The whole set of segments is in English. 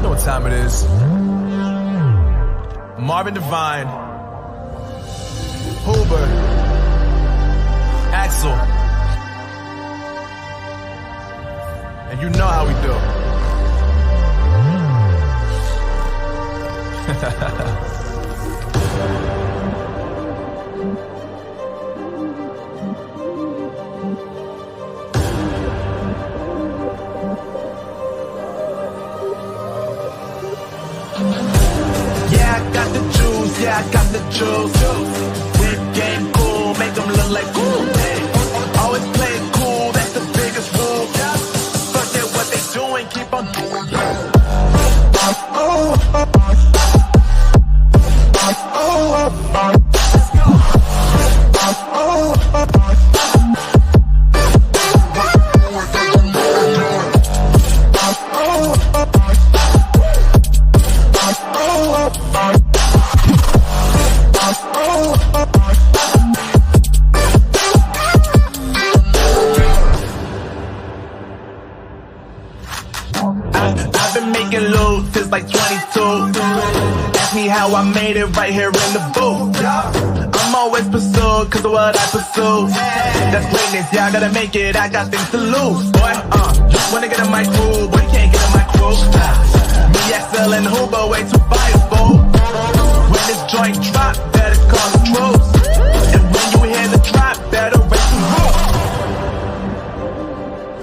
know what time it is. Marvin Devine, Huber, Axel, and you know how we do. Yeah, I got the juice. Whip game cool, make them look like cool. Always play it cool, that's the biggest rule. Forget what they doing, keep on doing. I've been making loot since like 22. Ask me how I made it right here in the booth. I'm always pursued cause of what I pursue. That's greatness, yeah, I gotta make it, I got things to lose. Boy, wanna get in my crew, but you can't get in my crew. Me, Axel, and Huber, way too fireable. When this joint drop, better call the troops. And when you hear the drop, better raise the roof.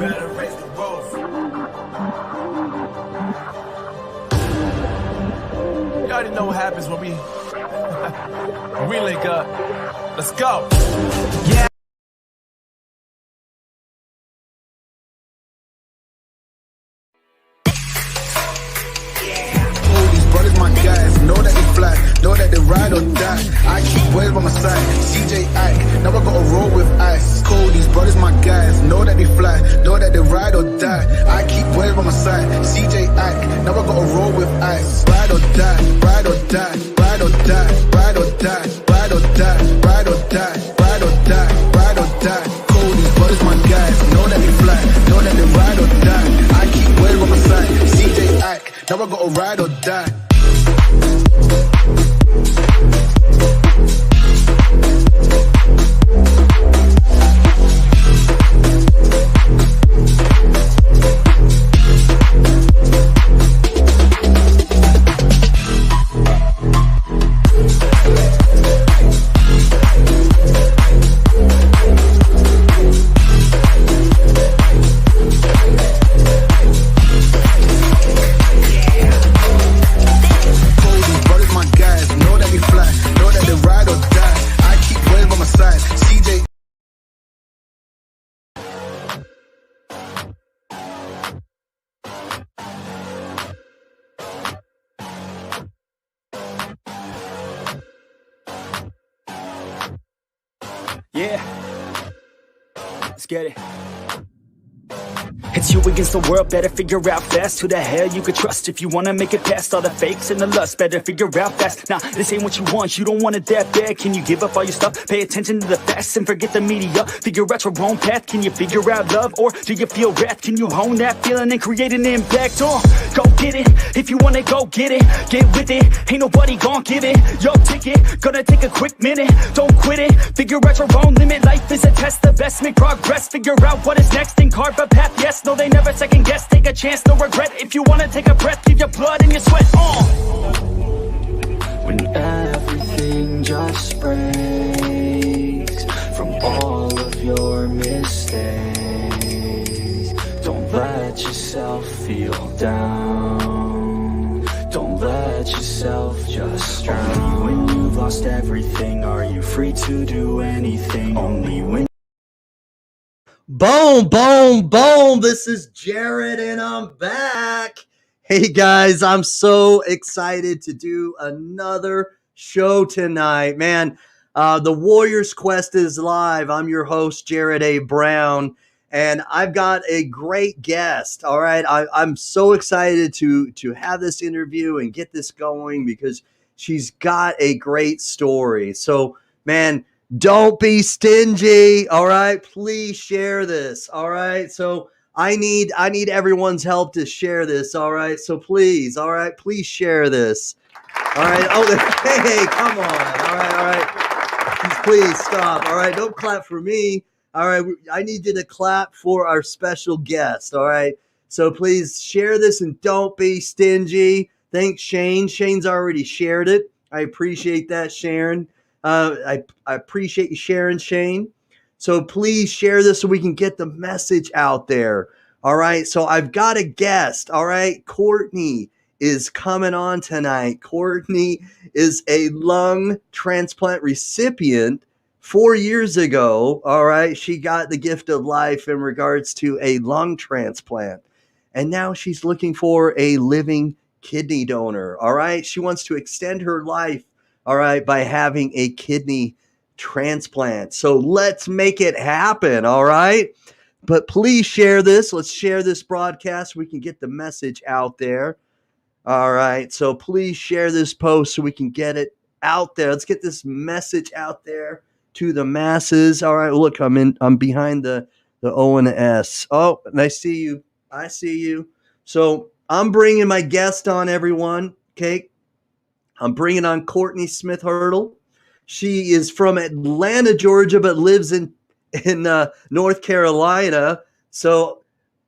Better raise the roof. You already know what happens when we link up. Let's go. Yeah. Brothers, my guys, know that they fly, know that they ride or die. I keep waves by my side, CJ Ike, now I gotta roll with ice. Cody's brothers, my guys, know that they fly, know that they ride or die. I keep waves by my side, CJ Ike, now I gotta roll with ice. Ride or die, ride or die, ride or die, ride or die, ride or die, ride or die, ride or die, ride or die. Cody's brothers, my guys, know that they fly, know that they ride or die. I keep waves by my side, CJ Ike, now I gotta ride or die. Yeah, let's get it. It's you against the world, better figure out fast who the hell you could trust if you wanna make it past all the fakes and the lust. Better figure out fast. Nah, this ain't what you want, you don't want it that bad. Can you give up all your stuff? Pay attention to the facts and forget the media. Figure out your own path. Can you figure out love, or do you feel wrath? Can you hone that feeling and create an impact? Go get it, if you want it, go get it. Get with it, ain't nobody gon' give it your ticket. Gonna take a quick minute, don't quit it. Figure out your own limit, life is a test. The best, make progress, figure out what is next and carve a path. Yes, no, they never second guess. Take a chance, no regret. If you wanna take a breath, give your blood and your sweat. When everything just breaks from all of your mistakes, don't let yourself feel down. Don't let yourself just drown. Only when you've lost everything are you free to do anything. Only when Boom, boom, boom. This is Jared and I'm back. Hey guys, I'm so excited to do another show tonight. Man, the Warriors Quest is live. I'm your host, Jared A. Brown, and I've got a great guest. All right, I'm so excited to have this interview and get this going because she's got a great story. So, man, don't be stingy, all right? Please share this, all right? So I need everyone's help to share this. All right, so please, all right, please share this. All right. Oh, hey, come on. All right. Please stop. All right, don't clap for me. All right, I need you to clap for our special guest. All right, so please share this and don't be stingy. Thanks, Shane. Shane's already shared it. I appreciate that, Sharon. I appreciate you sharing, Shane. So please share this so we can get the message out there. All right, so I've got a guest. All right, Courtney is coming on tonight. Courtney is a lung transplant recipient 4 years ago. All right, she got the gift of life in regards to a lung transplant. And now she's looking for a living kidney donor. All right, she wants to extend her life, all right, by having a kidney transplant. So let's make it happen. All right. But please share this. Let's share this broadcast so we can get the message out there. All right. So please share this post so we can get it out there. Let's get this message out there to the masses. All right. Look, I'm behind the O and the S. Oh, and I see you. I see you. So I'm bringing my guest on, everyone. Okay. I'm bringing on Courtney Smith Hertel. She is from Atlanta, Georgia, but lives in North Carolina. So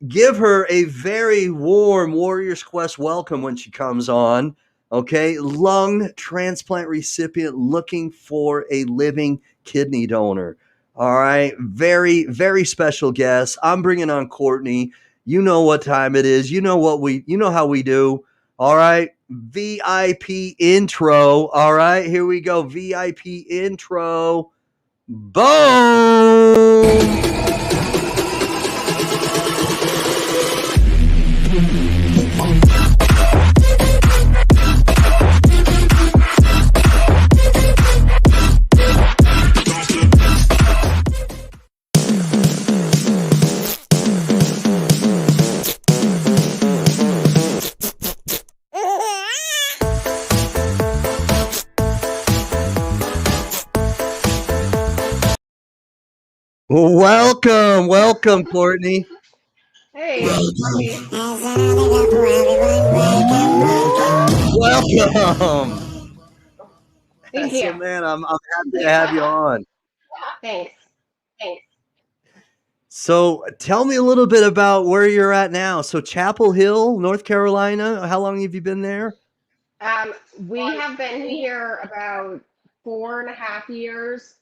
give her a very warm Warriors Quest welcome when she comes on. Okay, lung transplant recipient looking for a living kidney donor. All right, very, very special guest. I'm bringing on Courtney. You know what time it is. You know how we do. All right, VIP intro. All right, here we go. VIP intro. Boom. Welcome, Courtney. Hey, Welcome. thank you. So, man, I'm happy to have you on. Thanks. So, tell me a little bit about where you're at now. So, Chapel Hill, North Carolina. How long have you been there? We have been here about 4.5 years.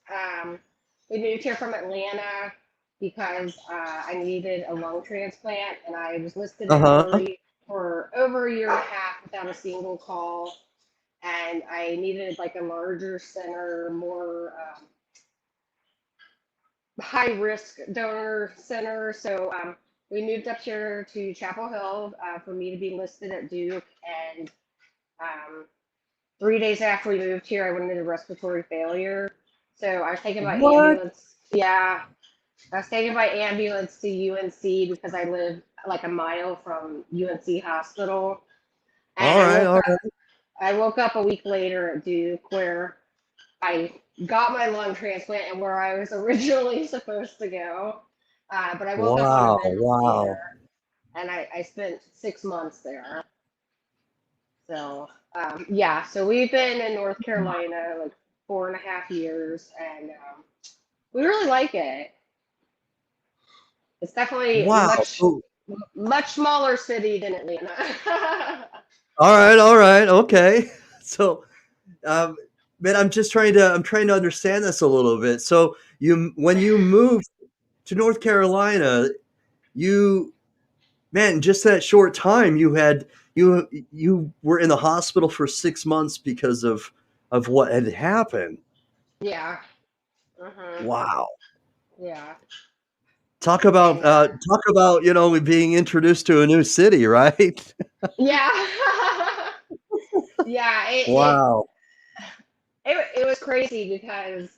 We moved here from Atlanta because I needed a lung transplant, and I was listed in Uh-huh. early for over a year and a half without a single call. And I needed like a larger center, more high risk donor center. So we moved up here to Chapel Hill for me to be listed at Duke. And 3 days after we moved here, I went into respiratory failure. So I was taken by What? ambulance. Yeah, I was taken by ambulance to UNC because I live like a mile from UNC Hospital. And All right, all right. I woke up a week later at Duke where I got my lung transplant and where I was originally supposed to go. But I woke up on a Wow. ventilator and I spent 6 months there. So, yeah, so we've been in North Carolina like 4.5 years and we really like it. It's definitely Wow. So, much smaller city than Atlanta. all right, okay. So, um, man, I'm trying to understand this a little bit. So, when you moved to North Carolina, you man, just that short time you were in the hospital for 6 months because of what had happened. Yeah. Wow. Yeah. Talk And about, being introduced to a new city, right? yeah. Yeah, Wow. it was crazy because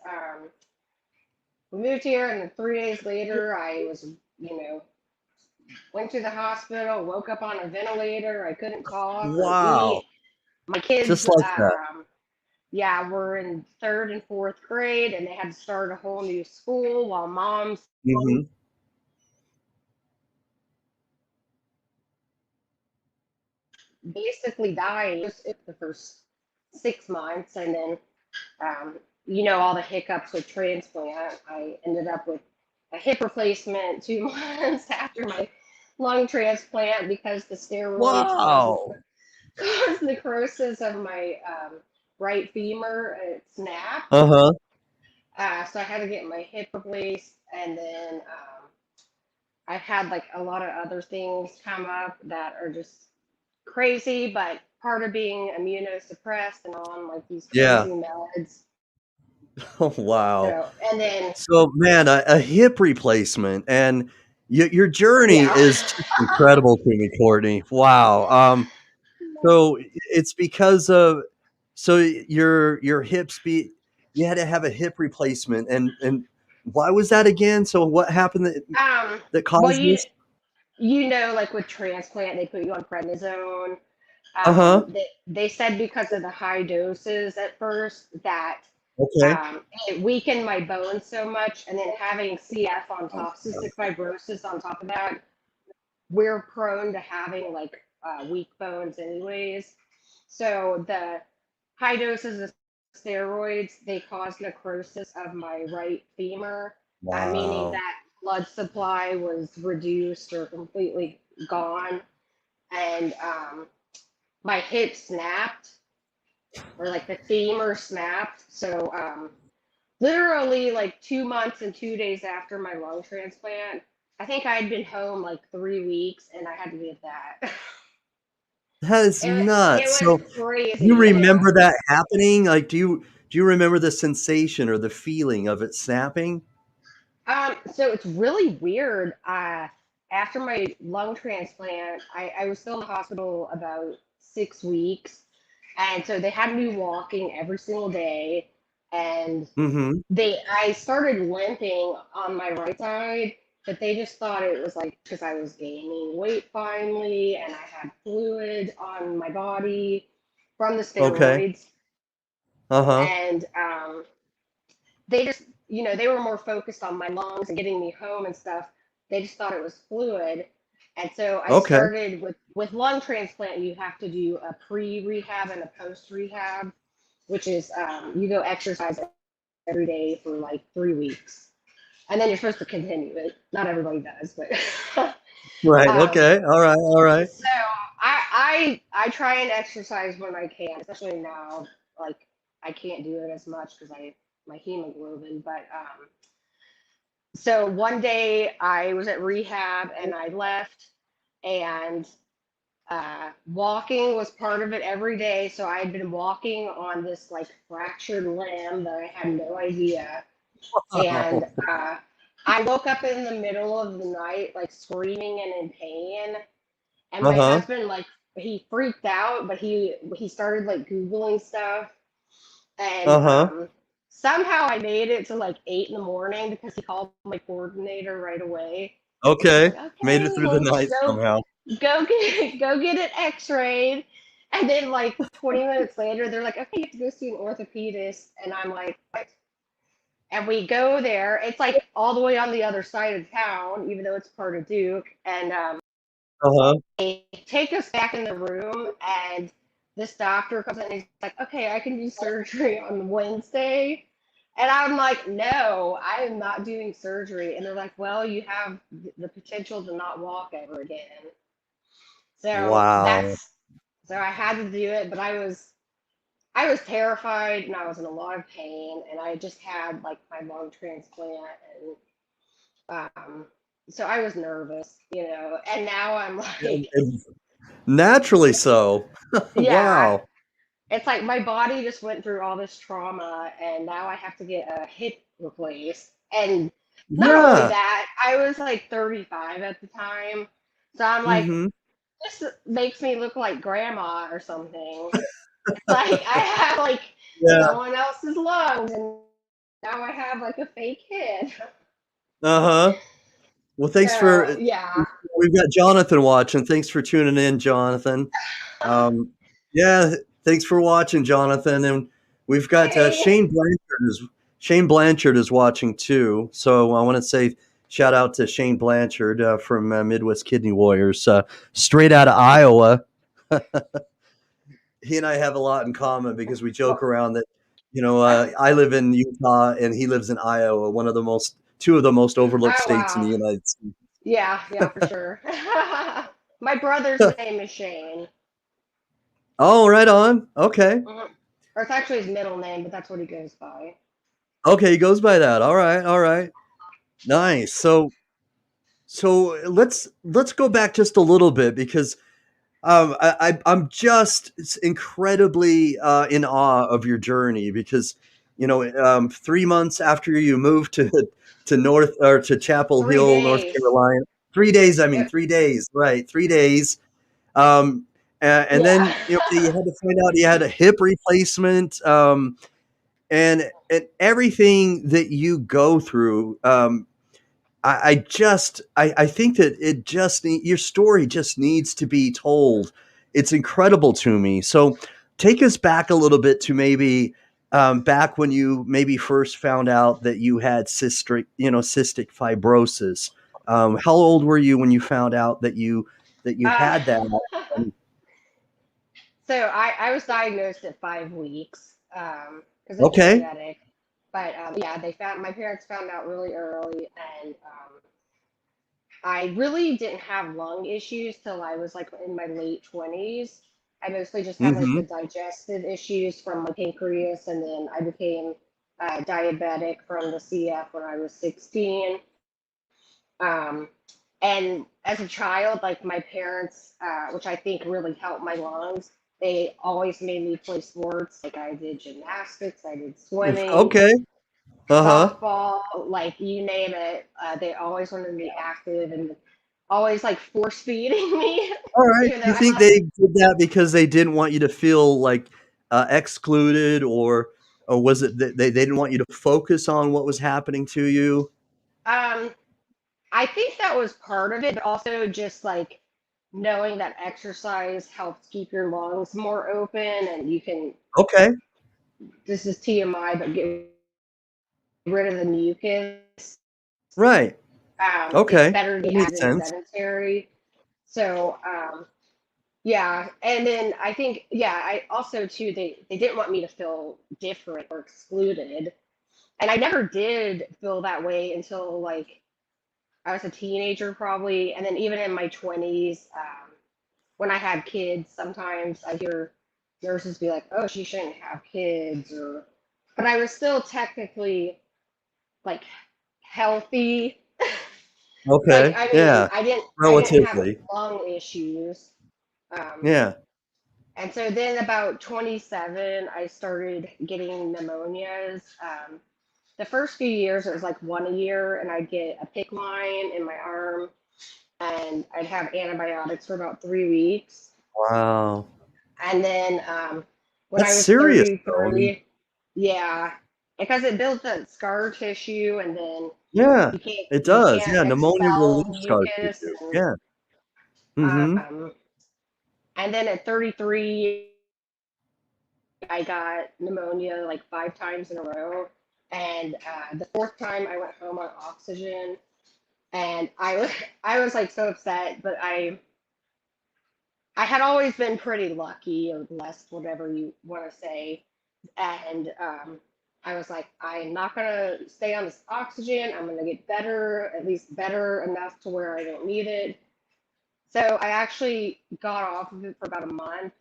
we moved here and 3 days later I was, went to the hospital, woke up on a ventilator, I couldn't talk or Wow. eat. My kids, Just like that. yeah, were in third and fourth grade and they had to start a whole new school while mom's Mhm. basically dying. It was the first 6 months, and then all the hiccups with transplant. I ended up with a hip replacement 2 months after my lung transplant because the steroids Wow. caused necrosis of my right femur. It snapped. Uh-huh. So I had to get my hip replaced, and then I've had like a lot of other things come up that are just crazy, but part of being immunosuppressed and on like these Yeah. crazy meds. Oh, wow. So, and then, So, man, a hip replacement, and your journey yeah. is just incredible to me, Courtney. Wow. So it's because of your hips you had to have a hip replacement, and why was that again? So what happened that Well, caused this? like with transplant, they put you on prednisone. Uh-huh. They said because of the high doses at first that Okay. it weakened my bones so much, and then having CF on top, cystic fibrosis on top of that, we're prone to having like weak bones anyways. So the high doses of steroids, they caused necrosis of my right femur, meaning Wow. that blood supply was reduced or completely gone, and my hip snapped, or like the femur snapped. So literally like 2 months and 2 days after my lung transplant, I think I had been home like 3 weeks, and I had to get that. That is It nuts. was So you crazy. Yeah. remember that happening? Like, do you remember the sensation or the feeling of it snapping? So it's really weird. After my lung transplant, I was still in the hospital about 6 weeks. And so they had me walking every single day. And Mm-hmm. I started limping on my right side, but they just thought it was like because I was gaining weight finally and I had fluid on my body from the Okay. steroids. Uh-huh. And they just, they were more focused on my lungs and getting me home and stuff. They just thought it was fluid. And so I Okay. started with lung transplant, you have to do a pre-rehab and a post-rehab, which is you go exercise every day for like 3 weeks. And then you're supposed to continue it. Not everybody does, but Right. um, Okay. All right. All right. so I try and exercise when I can, especially now. Like I can't do it as much because I my hemoglobin. But so one day I was at rehab and I left, and walking was part of it every day. So I had been walking on this like fractured limb that I had no idea, and Oh. I woke up in the middle of the night like screaming and in pain. And my Uh-huh. husband, like, he freaked out, but he started like Googling stuff. And Uh-huh. somehow I made it to like 8 in the morning because he called my coordinator right away. He's Okay. like, Made okay, it through the well, night somehow. go get it x-rayed. And then like 20 minutes later, they're like, okay, you have to go see an orthopedist. And I'm like, what? And we go there. It's like all the way on the other side of town, even though it's part of Duke. And Uh-huh. they take us back in the room, and this doctor comes in and he's like, okay, I can do surgery on Wednesday. And I'm like, no, I am not doing surgery. And they're like, well, you have the potential to not walk ever again. So Wow. I had to do it, but I was terrified and I was in a lot of pain, and I just had like my lung transplant, and so I was nervous, and now I'm like, And naturally so. yeah, Wow. it's like my body just went through all this trauma, and now I have to get a hip replaced. And not only Yeah. that, I was like 35 at the time. So I'm like, Mm-hmm. this makes me look like grandma or something. It's like I have like Yeah. someone else's lungs, and now I have like a fake head. Uh-huh. Well, thanks for So yeah. we've got Jonathan watching. Thanks for tuning in, Jonathan. Um, yeah, thanks for watching, Jonathan. And we've got Hey. Shane Blanchard is watching too. So I want to say shout out to Shane Blanchard from Midwest Kidney Warriors, straight out of Iowa. He and I have a lot in common because we joke around that, I live in Utah and he lives in Iowa, two of the most overlooked Oh states in the wow. United States. Yeah, for sure. My brother's name is Shane. Oh, right on. Okay. Mhm. Or it's actually his middle name, but that's what he goes by. Okay, he goes by that. All right, all right. Nice. So let's go back just a little bit because I'm just incredibly in awe of your journey because 3 months after you moved to North or to Chapel Three Hill, North days. Carolina, 3 days. I mean, Yep. 3 days, right? 3 days. And then Yeah. you had to find out you had a hip replacement, and everything that you go through. I think that your story just needs to be told. It's incredible to me. So take us back a little bit to maybe back when you maybe first found out that you had cystic fibrosis. How old were you when you found out that you Uh, had that? so I was diagnosed at 5 weeks because it's Okay. genetic. But yeah, my parents found out really early, and I really didn't have lung issues till I was like in my late 20s. I mostly just had like Mm-hmm. the digestive issues from my pancreas, and then I became diabetic from the CF when I was 16. Um, and as a child, like my parents, which I think really helped my lungs, they always made me play sports. Like I did gymnastics, I did swimming, Okay. Uh-huh. softball, like you name it. They always wanted me active and always like force feeding me, All right. even Do though you I'm think not. they did that because they didn't want you to feel like excluded, or was it that they didn't want you to focus on what was happening to you? Um, I think that was part of it, but also just like knowing that exercise helps keep your lungs more open and you can. Okay. This is TMI, but get rid of the mucus. Right. It's Okay. better to That be active makes than sense. sedentary. So, yeah. And then I think, yeah, I also, too, they didn't want me to feel different or excluded. And I never did feel that way until like I was a teenager, probably. And then even in my 20s, when I had kids, sometimes I hear nurses be like, oh, she shouldn't have kids. But I was still technically like healthy. Like Okay. I mean, Yeah. I didn't have Relatively. lung issues. Um, Yeah. and so then about 27, I started getting pneumonias. The first few years, it was like one a year, and I'd get a PICC line in my arm, and I'd have antibiotics for about 3 weeks. Wow. And then when That's I was serious though. I mean, 33, yeah, because it built that scar tissue, and then yeah, it you does. can't Yeah. Pneumonia expel relieves scar mucus, tissue. and Yeah. Mm-hmm. um, then at 33, I got pneumonia like 5 times in a row. And the fourth time I went home on oxygen, and I was like so upset, but I had always been pretty lucky or blessed, whatever you want to say. And I was like, I'm not gonna stay on this oxygen. I'm gonna get better, at least better enough to where I don't need it. So I actually got off of it for about a month.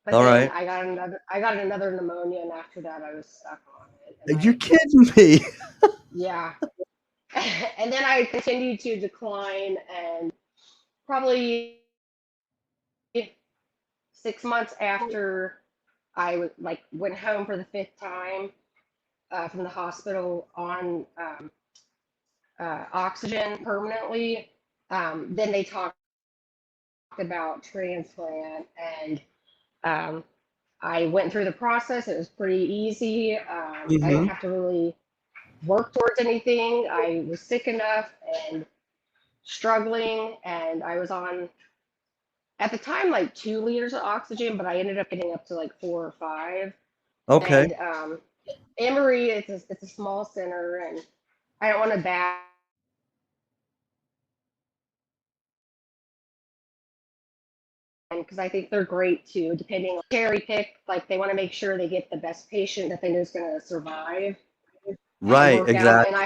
But All then right. I got another pneumonia, and after that, I was stuck on it. And You're kidding me. yeah, and then I continued to decline, and probably 6 months after like went home for the fifth time from the hospital on oxygen permanently, then they talked about transplant, and um, I went through the process. It was pretty easy. I didn't Mm-hmm. have to really work towards anything. I was sick enough and struggling, and I was on at the time like 2 liters of oxygen, but I ended up getting up to like 4 or 5. Okay. And Emory, it's a small center, and I don't want to bad and because I think they're great too, depending on cherry pick, like they want to make sure they get the best patient that they know is going to survive and Right, work out. And exactly. I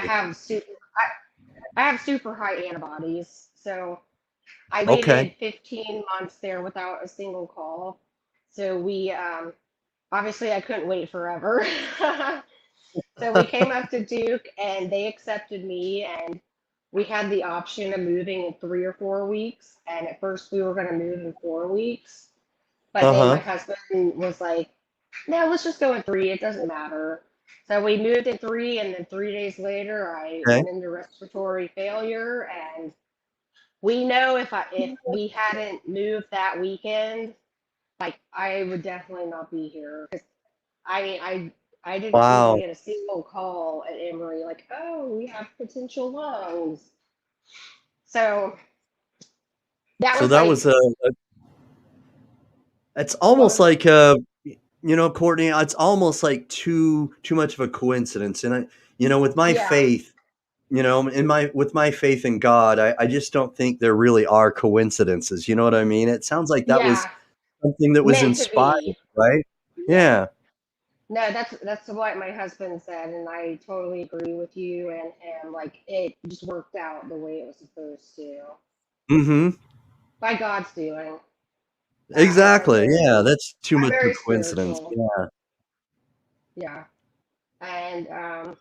have super high antibodies, so I Okay. waited 15 months there without a single call. So we obviously I couldn't wait forever. So we came up to Duke and they accepted me, and we had the option of moving in 3 or 4 weeks. And at first we were going to move in 4 weeks, but then my Uh-huh. husband was like, no, let's just go in three. It doesn't matter. So we moved in three, and then 3 days later I Okay. went into respiratory failure. And we know if we hadn't moved that weekend, like I would definitely not be here. 'Cause I mean, I didn't even Wow. get a single call at Emory like, oh, we have potential lungs. So that So was that like, was it's almost what? like Courtney, it's almost like too much of a coincidence. And with my Yeah, faith, with my faith in God, I just don't think there really are coincidences. You know what I mean? It sounds like that was yeah, something that was meant to inspired, be. right? Yeah. Yeah. No, that's what my husband said, and I totally agree with you and him. Like it just worked out the way it was supposed to Mm-hmm. by God's doing. I'm Exactly. very, Yeah. That's too I'm much of very a coincidence. spiritual. Yeah. Yeah, and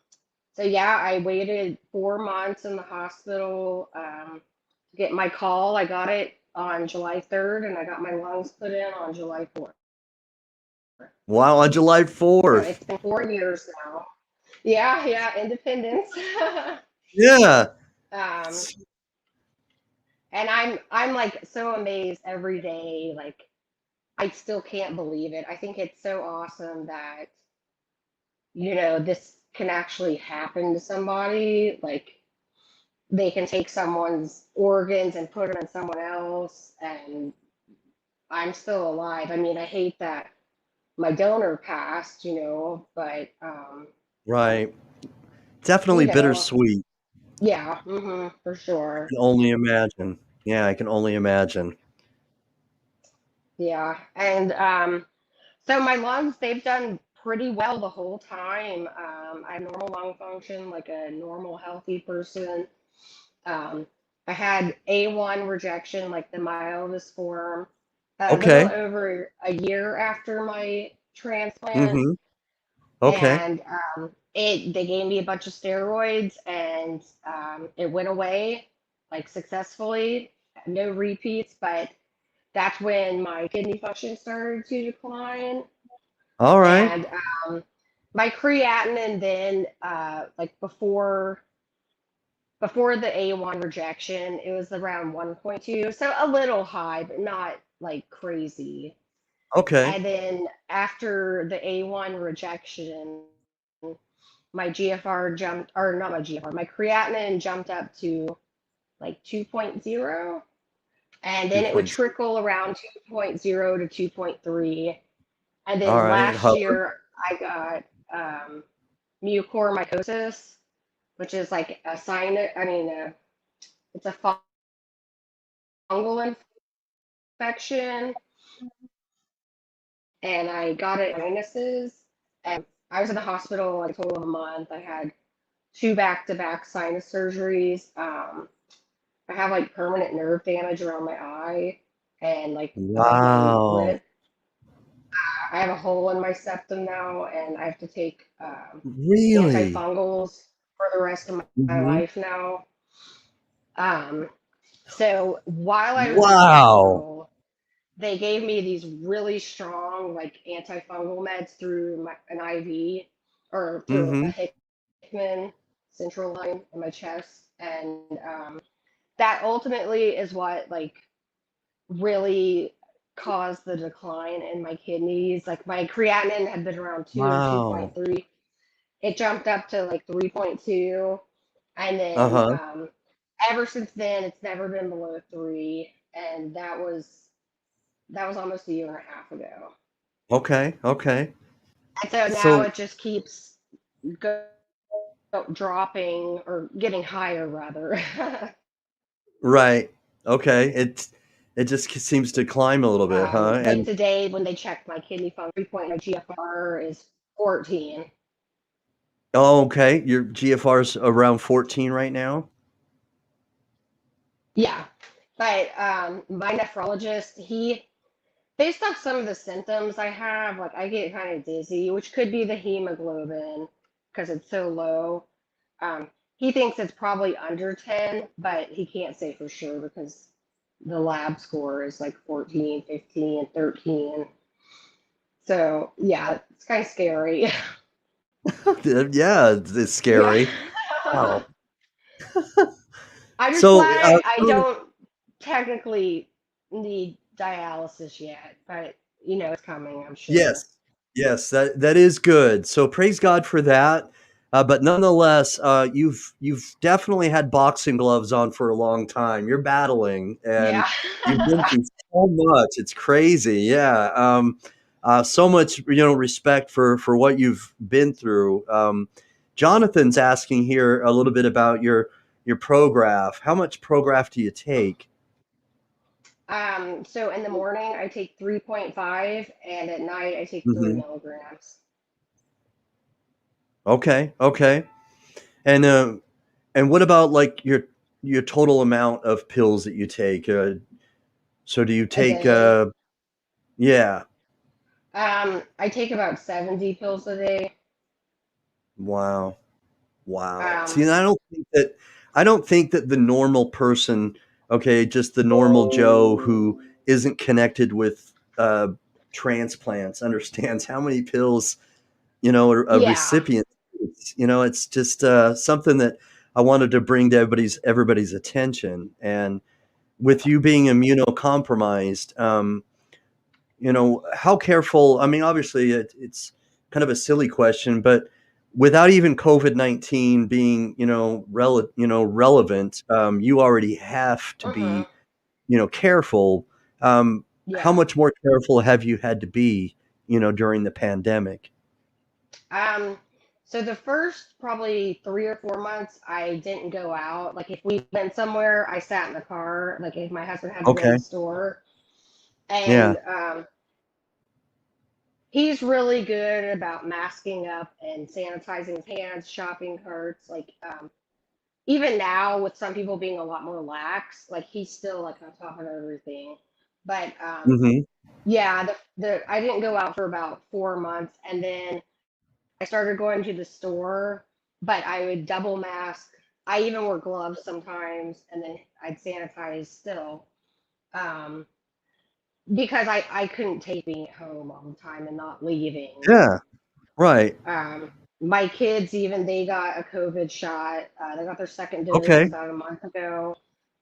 so yeah, I waited 4 months in the hospital to get my call. I got it on July 3rd, and I got my lungs put in on July 4th. Wow. On July So 4th. it's been 4 years now. Yeah, yeah, independence. Yeah. um, and I'm like so amazed every day. Like I still can't believe it. I think it's so awesome that this can actually happen to somebody. Like they can take someone's organs and put them in someone else, and I'm still alive. I mean, I hate that my donor passed, but Right. you Definitely know, bittersweet. yeah, for I sure. can only imagine. Yeah, I can only imagine. Yeah. And so my lungs, they've done pretty well the whole time. I have normal lung function like a normal healthy person. Um, I had A1 rejection, like the mildest form, a little Okay. over a year after my transplant, Mm-hmm. Okay. and they gave me a bunch of steroids, and it went away like successfully, no repeats. But that's when my kidney function started to decline, All right. and my creatinine then, like before the A1 rejection, it was around 1.2, so a little high, but not like crazy. Okay. And then after the A1 rejection, my GFR jumped, or not my GFR, my creatinine jumped up to like 2.0, and then it would 2 points. trickle around 2.0 to 2.3. And All then right. last Hover. year, I got mucormycosis, which is like a sign, it's a fungal infection, and I got it in sinuses. And I was in the hospital like a total of a month. I had two back-to-back sinus surgeries. I have like permanent nerve damage around my eye and like above my Wow. lip. I have a hole in my septum now, and I have to take Really? antifungals for the rest of my Mm-hmm. life now. Um, so while I was in the Wow. hospital, they gave me these really strong like antifungal meds through an IV or through Mm-hmm. a Hickman central line in my chest, and that ultimately is what like really caused the decline in my kidneys. Like my creatinine had been around 2 or Wow. 2.3. It jumped up to like 3.2, and then Uh-huh. ever since then it's never been below 3, and that was almost a year and a half ago. Okay. Okay. And so now So it just keeps go, dropping or getting higher rather. right. Okay. It's It just seems to climb a little bit, huh? Like And today when they checked my kidney function, 3.0 GFR is 14. oh, okay, your GFR's around 14 right now. Yeah. But my nephrologist, based off some of the symptoms I have, like I get kind of dizzy, which could be the hemoglobin because it's so low. He thinks it's probably under 10, but he can't say for sure because the lab score is like 14, 15, 13. So yeah, it's kind of scary. Yeah, it's Yeah. scary. Wow. I'm just So, glad I don't technically need dialysis yet, but it's coming, I'm sure. yes, yes, that is good. So praise God for that. But nonetheless, you've definitely had boxing gloves on for a long time. You're battling, and Yeah. you've been through so much. It's crazy. Yeah. So much, respect for what you've been through. Jonathan's asking here a little bit about your Prograf. How much Prograf do you take? So in the morning I take 3.5 and at night I take 3 Hmm. milligrams. Okay, okay. And what about like your total amount of pills that you take? So do you A take? day. Yeah. I take about 70 pills a day. Wow. Wow. See, Um, and I don't think that the normal person, okay, just the normal Joe who isn't connected with transplants, understands how many pills a yeah. recipient is. It's just something that I wanted to bring to everybody's attention. And with you being immunocompromised, how careful? I mean, obviously, it's kind of a silly question, but without even COVID-19 being, relevant, you already have to Uh-huh. be, careful. How Yeah. much more careful have you had to be, during the pandemic? Um, so the first probably 3 or 4 months, I didn't go out. Like if we went somewhere, I sat in the car. Like if my husband had to go to Okay. the store, and Yeah. he's really good about masking up and sanitizing his hands, shopping carts. Like even now, with some people being a lot more lax, like he's still like on top of everything. But Hmm. yeah, the I didn't go out for about 4 months, and then I started going to the store, but I would double mask. I even wore gloves sometimes, and then I'd sanitize still, um, because I couldn't take being at home all the time and not leaving. Yeah. Right. My kids even they got a COVID shot. They got their second dose Okay. about a month ago.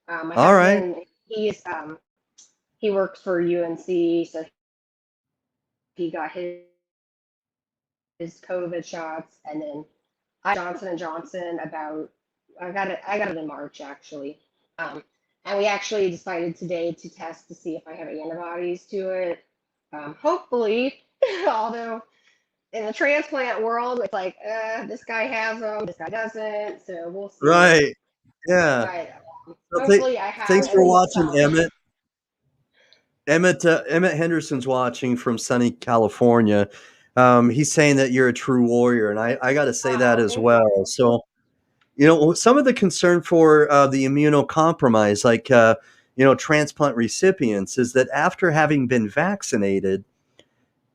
My All right. husband he works for UNC, so he got his COVID shots, and then I got Johnson and Johnson about I got it in March actually, um, and we actually decided today to test to see if I have antibodies to it. Hopefully, although in the transplant world, it's like this guy has them, this guy doesn't, so we'll see. Right. Yeah. But Well, hopefully, I have thanks at for least watching, some. Emmett. Emmett Henderson's watching from sunny California. He's saying that you're a true warrior, and I got to say that Oh, as thank you. well. So, some of the concern for the immunocompromised, like transplant recipients, is that after having been vaccinated,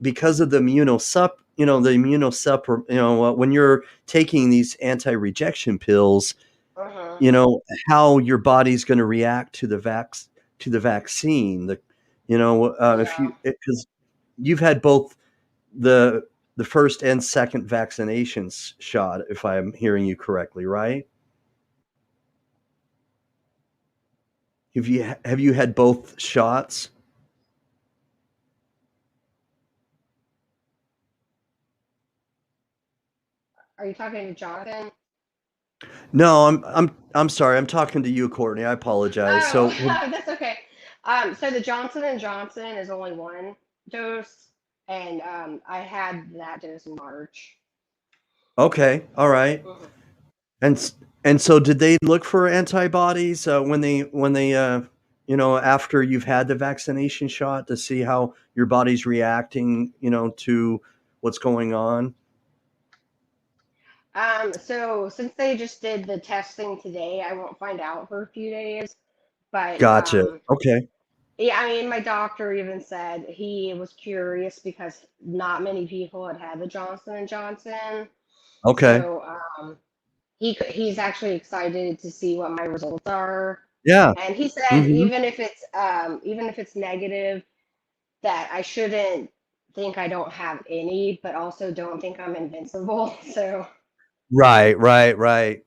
because of the immunosupp, when you're taking these anti-rejection pills, Uh-huh. how your body's going to react to the vaccine. If Yeah. you because you've had both the the first and second vaccinations shot, if I'm hearing you correctly, right? Have you had both shots? Are you talking to Jonathan? No, I'm sorry. I'm talking to you, Courtney. I apologize. Oh, So, that's okay. So the Johnson and Johnson is only one dose, and I had that dose in March. okay, all right. Mhm. And so did they look for antibodies when they after you've had the vaccination shot to see how your body's reacting, to what's going on? So since they just did the testing today, I won't find out for a few days. But Gotcha. Okay. yeah, I mean, my doctor even said he was curious because not many people had had the Johnson and Johnson. Okay. So he's actually excited to see what my results are. Yeah. And he said Hmm. even if it's negative, that I shouldn't think I don't have any, but also don't think I'm invincible. So Right, right, right.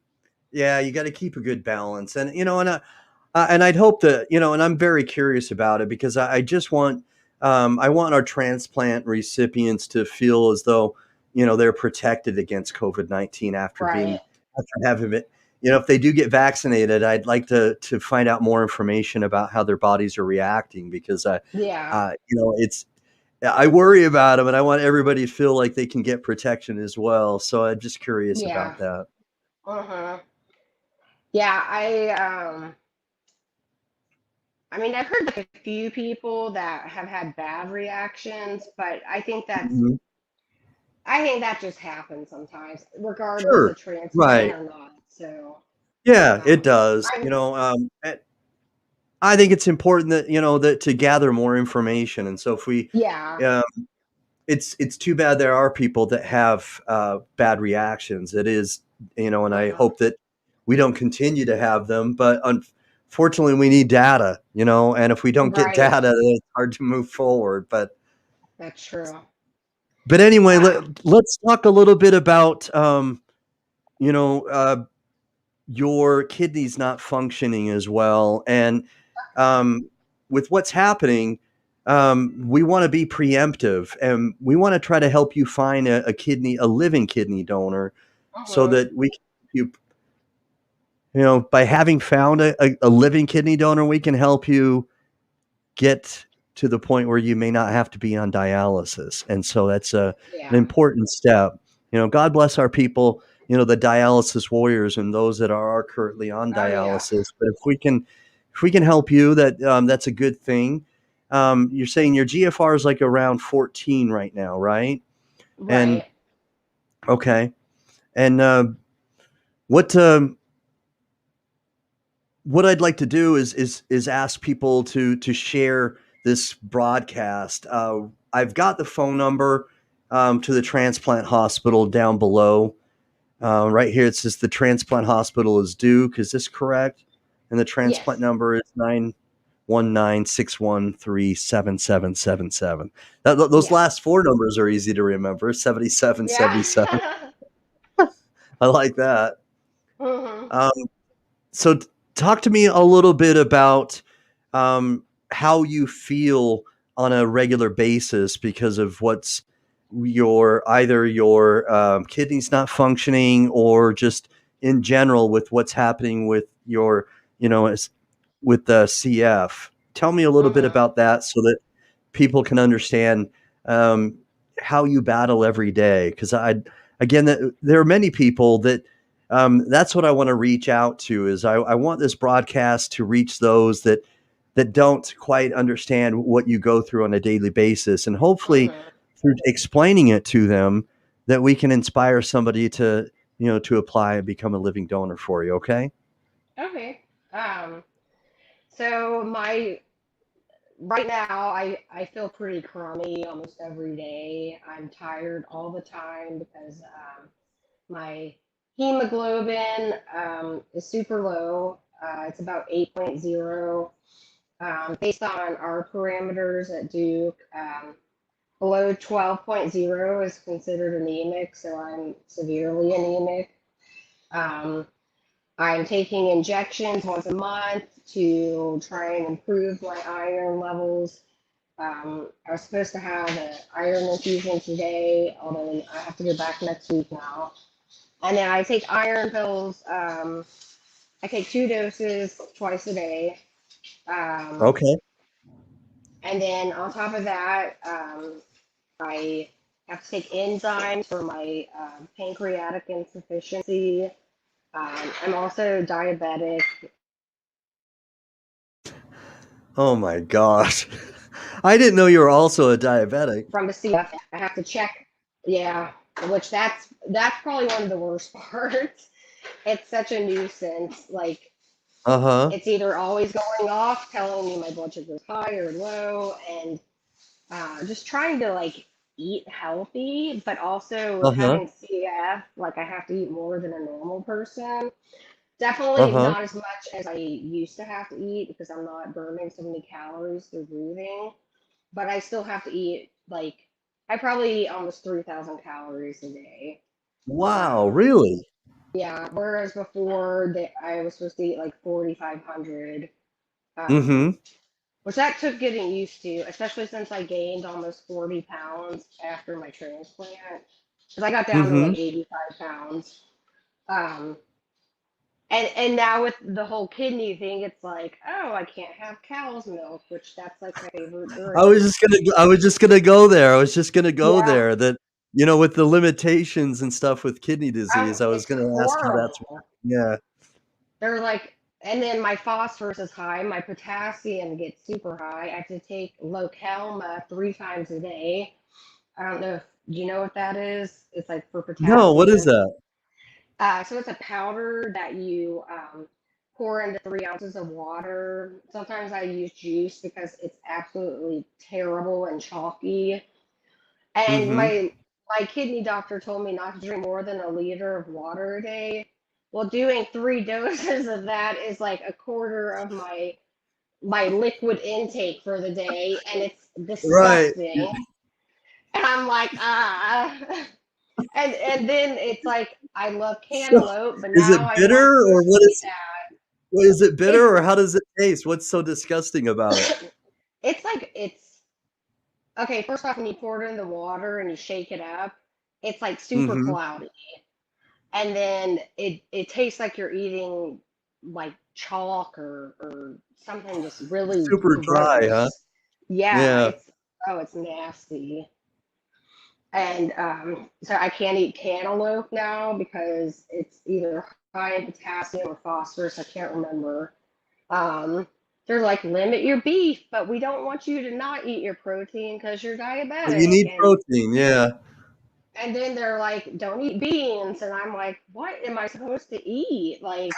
Yeah, you got to keep a good balance, and and I'd hope that and I'm very curious about it because I just want I want our transplant recipients to feel as though they're protected against COVID-19 right, after having it. If they do get vaccinated, I'd like to find out more information about how their bodies are reacting because yeah, it's I worry about them and I want everybody to feel like they can get protection as well. So I'm just curious yeah, about that. uh-huh. Yeah, I mean, I've heard like a few people that have had bad reactions, but Mhm. I think that just happens sometimes, regardless Sure. of transplant Right. or not. So, Yeah, it um, does. I'm I think it's important that that to gather more information, and so if we, yeah, um, it's too bad there are people that have bad reactions. It is, and I uh-huh, hope that we don't continue to have them. But unfortunately, we need data, and if we don't get right, data, then it's hard to move forward. that's true. But anyway, Um, let's talk a little bit about you know your kidneys not functioning as well. And um, with what's happening, we want to be preemptive and we want to try to help you find a living kidney donor so uh-huh, that we can you by having found a living kidney donor, we can help you get to the point where you may not have to be on dialysis. And so that's an yeah, important step. God bless our people, the dialysis warriors and those that are currently on oh yeah, dialysis. But if we can help you, that's a good thing. You're saying your GFR is like around 14 right now, right? And right, okay. And what what I'd like to do is ask people to share this broadcast. I've got the phone number to the transplant hospital down below. Right here, it says the transplant hospital is Duke. Is this correct? And the transplant yes, number is 919-613-7777. Those yes, last four numbers are easy to remember. 7777. yeah, I like that. uh-huh, Um, so talk to me a little bit about how you feel on a regular basis because of what's either your kidneys not functioning or just in general with what's happening with your with the CF. Tell me a little bit uh-huh, about that so that people can understand um, how you battle every day. Because there are many people that that's what I want to reach out to. Is I want this broadcast to reach those that don't quite understand what you go through on a daily basis, and hopefully uh-huh. through explaining it to them, that we can inspire somebody to apply and become a living donor for you. Okay. Okay. So my right now I feel pretty crummy almost every day. I'm tired all the time because my hemoglobin is super low. It's about 8.0. Based on our parameters at Duke, below 12.0 is considered anemic, so I'm severely anemic. Um, I'm taking injections once a month to try and improve my iron levels. I was supposed to have an iron infusion today, although I have to go back next week now. And then I take iron pills. I take 2 doses twice a day. Um, Okay. and then on top of that, I have to take enzymes for my pancreatic insufficiency. I'm also diabetic. Oh my gosh. I didn't know you were also a diabetic. from the CF. I have to check. Yeah, which that's probably one of the worst parts. It's such a nuisance. Like Uh-huh. it's either always going off, telling me my blood sugar is high or low, and just trying to like eat healthy, but also with Uh-huh. having CF, like I have to eat more than a normal person. Definitely Uh-huh. not as much as I used to have to eat because I'm not burning so many calories through breathing, but I still have to eat like I probably eat almost 3,000 calories a day. Wow, Um, really? yeah, whereas before that I was supposed to eat like 4,500, Mm-hmm. which that took getting used to, especially since I gained almost 40 pounds after my transplant. Because I got down to Mm-hmm. like 85 pounds. Um, and now with the whole kidney thing, it's like, oh, I can't have cow's milk, which that's like my favorite drink. I was just gonna go there. I was just gonna go Yeah. there that, with the limitations and stuff with kidney disease, Oh, I was it's gonna ask how that's horrible. yeah. They're like, and then my phosphorus is high, my potassium gets super high. I have to take Localma 3 times a day. I don't know if you know what that is. It's like for No, what is potassium. that? So it's a powder that you pour into 3 ounces of water. Sometimes I use juice because it's absolutely terrible and chalky. And Mm-hmm. my kidney doctor told me not to drink more than a liter of water a day. Well, doing 3 doses of that is like a quarter of my liquid intake for the day, and it's Right. disgusting. And I'm like, ah. And then it's like I love So, cantaloupe, but is it now I'm bitter not or supposed to eat what is it that. bitter or how does it taste? What's so disgusting about it? It's like it's okay. First off, when you pour it in the water and you shake it up, it's like super Mm-hmm. cloudy, and then it tastes like you're eating like chalk or something just really Super dry, huh? gross. Yeah, Yeah. it's nasty. And so I can't eat cantaloupe now because it's either high in potassium or phosphorus. I can't remember. Um, they're like, limit your beef, but we don't want you to not eat your protein because you're But you diabetic. need protein, yeah. And then they're like, don't eat beans. And I'm like, what am I supposed to eat? Like,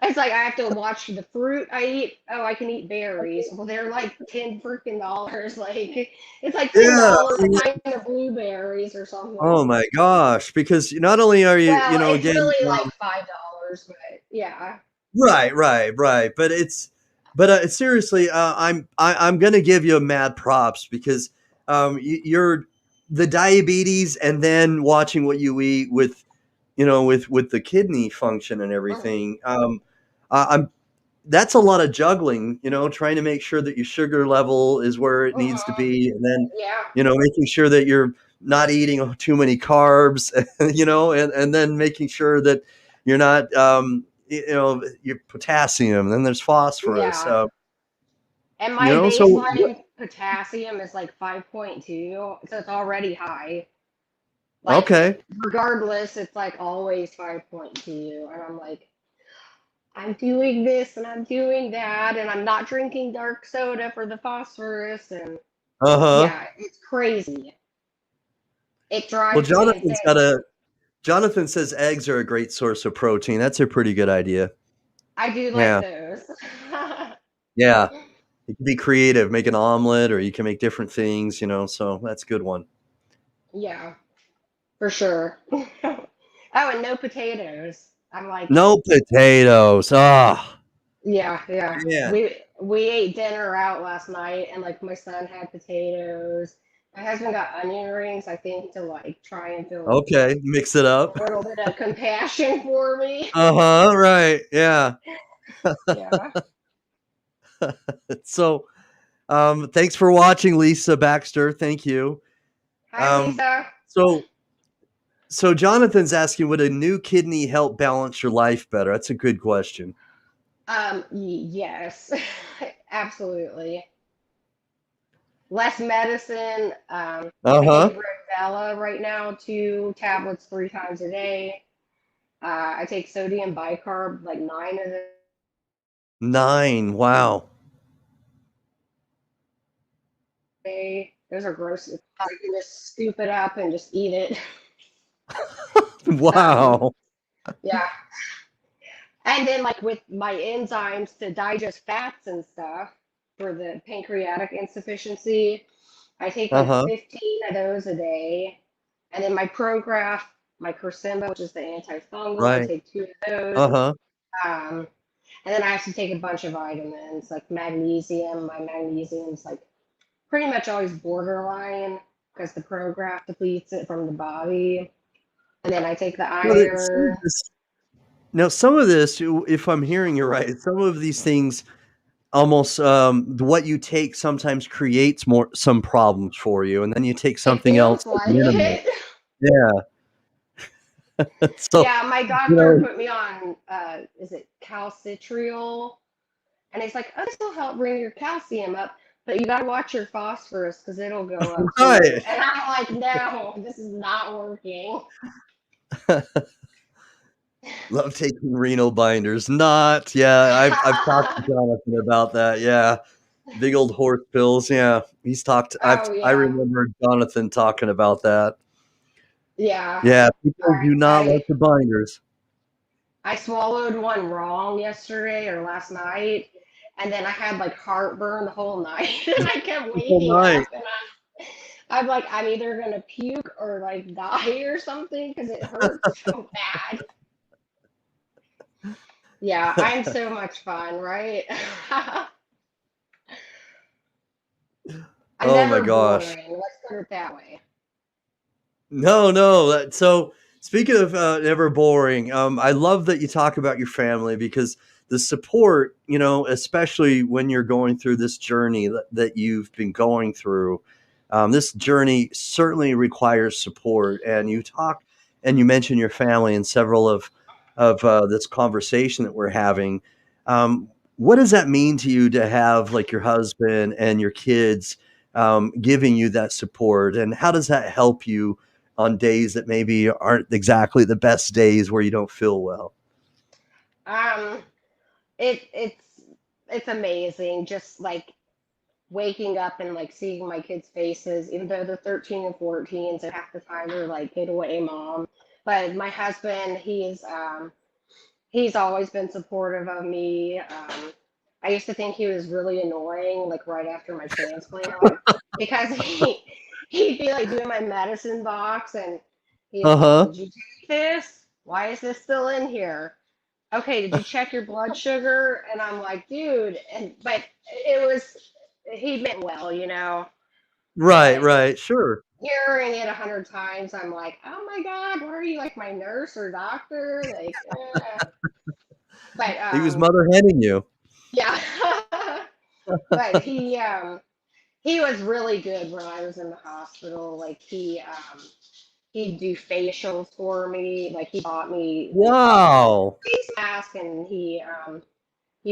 it's like I have to watch the fruit I eat. Oh, I can eat berries. Well, they're like 10 freaking dollars. Like it's like ten Yeah. dollars a pint of blueberries or something. Oh my gosh, because not only are you, Well, it's again, really like $5, but yeah. right, right, right, but seriously, I'm gonna give you mad props because you're the diabetes and then watching what you eat with, with the kidney function and Mhm. everything. I'm That's a lot of juggling, trying to make sure that your sugar level is where it needs to Mhm. be, and then, Yeah. making sure that you're not eating too many carbs, and then making sure that you're not, your potassium, then there's phosphorus, Yeah. And my so baseline potassium is like 5.2, so it's already high. Like, okay. regardless, it's like always 5.2. And I'm like, I'm doing this and I'm doing that, and I'm not drinking dark soda for the phosphorus. And Uh-huh. yeah, it's crazy. It Well, drives me insane. Jonathan says eggs are a great source of protein. That's a pretty good idea. I do like Yeah. those. Yeah. You can be creative, make an omelet, or you can make different things, so that's a good one. Yeah, for sure. Oh, and no potatoes. I'm like, No potatoes. Ah, yeah, yeah. man. We ate dinner out last night, and like my son had potatoes. My husband got onion rings, I think, to like try and feel Okay, mix it up. a little bit of compassion for me. Uh-huh, right. Yeah. Yeah. So, thanks for watching, Lisa Baxter. Thank you. Hi, Um, Lisa. so so Jonathan's asking, would a new kidney help balance your life better? That's a good question. Yes, absolutely. Less medicine. I Uh-huh. take Rosella right now, 2 tablets 3 times a day. I take sodium bicarb like 9 of 9. Wow. Those are gross. You can just scoop it up and just eat it. Um, Wow. yeah. And then like with my enzymes to digest fats and stuff for the pancreatic insufficiency, I take like Uh-huh. 15 of those a day. And then my Prograf, my Cursimba, which is the antifungal, I Right. take 2 of those. Uh-huh. Um, and then I have to take a bunch of vitamins like magnesium. My magnesium's like pretty much always borderline because the Prograf depletes it from the body. And then I take the Well, iron. some of this, if I'm hearing you right, some of these things almost what you take sometimes creates some problems for you, and then you take It something else feels like like minimal. it. Yeah. So, Yeah, my you doctor know, put me on, is it calcitriol? And he's like, oh, this will help bring your calcium up, but you gotta watch your phosphorus because it'll go up too. right. And I'm like, no, this is not working. Love taking renal binders. Not. Yeah, I've talked to Jonathan about that. Yeah. Big old horse pills. Yeah. He's talked Oh I yeah, remember Jonathan talking about that. yeah. Yeah, people I do not like I the binders. I swallowed one wrong yesterday or last night, and then I had like heartburn the whole night, and I kept The whole waking night. up, and I'm like, I'm either gonna puke or like die or something because it hurts so bad. Yeah, I'm so much fun, right? I'm Oh my never gosh. boring. Let's put it that way. No, no. So speaking of never boring, I love that you talk about your family because the support, especially when you're going through this journey that you've been going through, this journey certainly requires support. And you mention your family in several of this conversation that we're having. What does that mean to you to have like your husband and your kids giving you that support, and how does that help you on days that maybe aren't exactly the best days where you don't feel well? Um, it's amazing just like waking up and like seeing my kids' faces, even though they're 13 and 14, so half the time they're like, get away, mom. But my husband, he's always been supportive of me. I used to think he was really annoying, like right after my transplant, because he'd be like doing my medicine box, and he's like, Uh-huh. "Did you take this? Why is this still in here? Okay, did you check your blood sugar?" And I'm like, "Dude," but it was he meant well, Right, but right, sure. hearing it 100 times, I'm like, "Oh my God, what are you like my nurse or doctor?" Like, but He was mother henning you. yeah. But he was really good when I was in the hospital. Like he'd do facials for me. Like he bought me like Wow. face mask, and he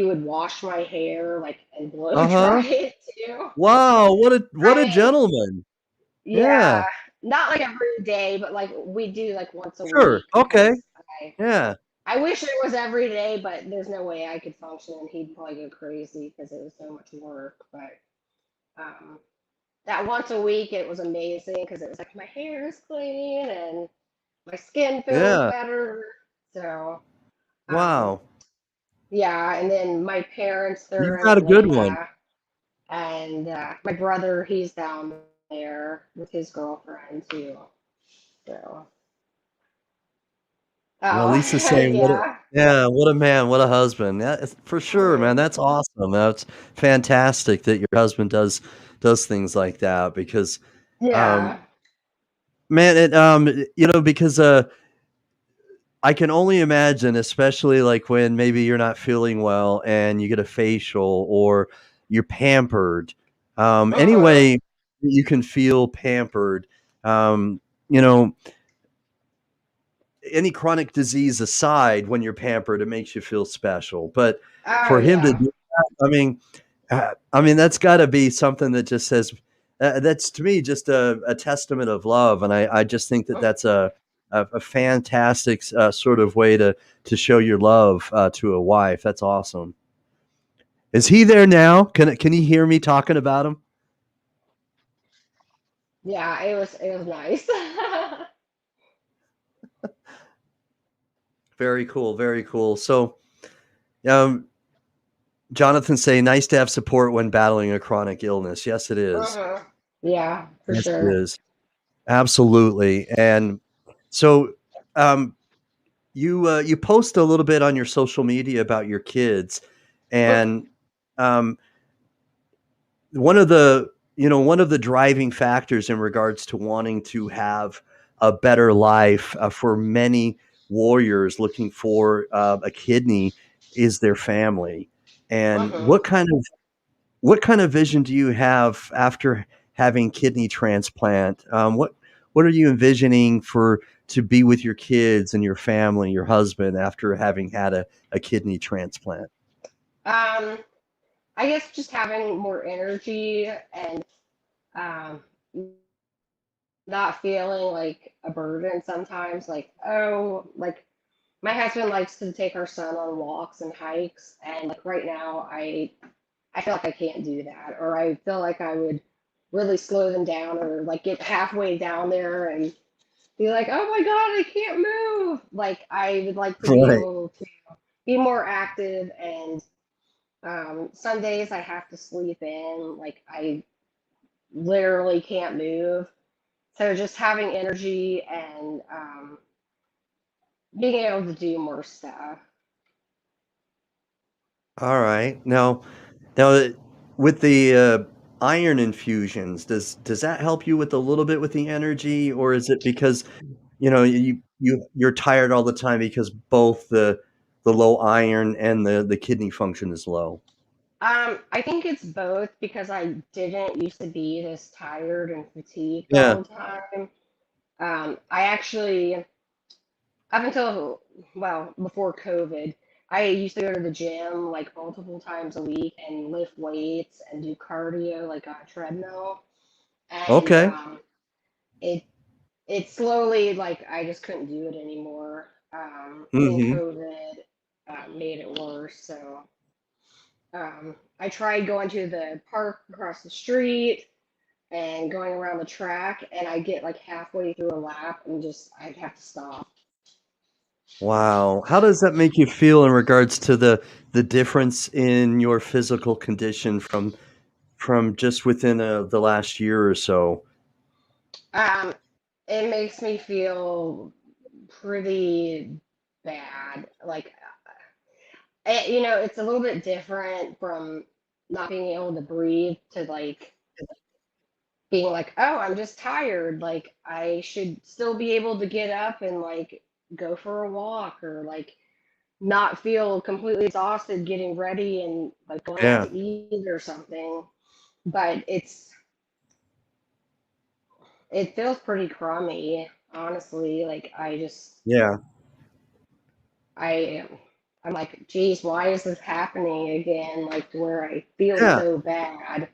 would wash my hair like and blow dry Uh-huh. it too. Wow, what I a mean, gentleman. yeah, Yeah. not like every day, but like we do like once a Sure. week Okay. because I Yeah. I wish it was every day, but there's no way I could function, and he'd probably go crazy because it was so much work. But um, that once a week, it was amazing because it was like my hair is clean and my skin feels Yeah. better. So, um, Wow. yeah. And then my parents, You've they're in got a good one. Atlanta, and my brother, he's down there with his girlfriend too. So, Well, oh, Lisa's saying yeah. what a man, what a husband. Yeah, for sure, man. Mhm. That's awesome. That's fantastic that your husband does things like that because um Yeah. man, because I can only imagine, especially like when maybe you're not feeling well and you get a facial or you're pampered. Uh-huh. Anyway, you can feel pampered. Um, you know, any chronic disease aside, when you're pampered, it makes you feel special. But Oh, for him to yeah. do that, that's got to be something that just says that's to me just a testament of love, and I just think that that's a fantastic sort of way to show your love to a wife. That's awesome. Is he there now? Can he hear me talking about him? Yeah, it was nice. Very cool. Very cool. So, um, Jonathan say, nice to have support when battling a chronic illness. Yes, it is. Uh-huh. Yeah, for Yes, it sure. is. Absolutely. And so, you post a little bit on your social media about your kids, and um, one of the driving factors in regards to wanting to have a better life for many warriors looking for a kidney is their family. And Uh-huh. what kind of vision do you have after having kidney transplant? What are you envisioning for to be with your kids and your family, your husband after having had a kidney transplant? Um, I guess just having more energy and um not feeling like a burden sometimes, like, oh, like my husband likes to take our son on walks and hikes, and like right now I feel like I can't do that, or I feel like I would really slow them down, or like get halfway down there and be like, oh my God, I can't move. Like I would like to be Right. able to be more active, and some days I have to sleep in, like I literally can't move. So just having energy and being able to do more stuff. All right. Now, with the iron infusions, does that help you with a little bit with the energy, or is it because you're tired all the time because both the low iron and the kidney function is low? I think it's both because I didn't used to be this tired and fatigued Yeah. all the time. I actually, up until, well, before COVID, I used to go to the gym like multiple times a week and lift weights and do cardio like on a treadmill. And Okay. it it slowly, like I just couldn't do it anymore. And then Hmm. COVID made it worse. So I tried going to the park across the street and going around the track, and I get like halfway through a lap and just I'd have to stop. Wow. How does that make you feel in regards to the difference in your physical condition from just within the last year or so? Um, it makes me feel pretty bad. Like, it's a little bit different from not being able to breathe to like being like, oh, I'm just tired. Like, I should still be able to get up and like go for a walk, or like not feel completely exhausted getting ready and like going out Yeah. to eat or something. But it feels pretty crummy, honestly. Like Yeah. I I'm like, geez, why is this happening again? Like where I feel Yeah. so bad,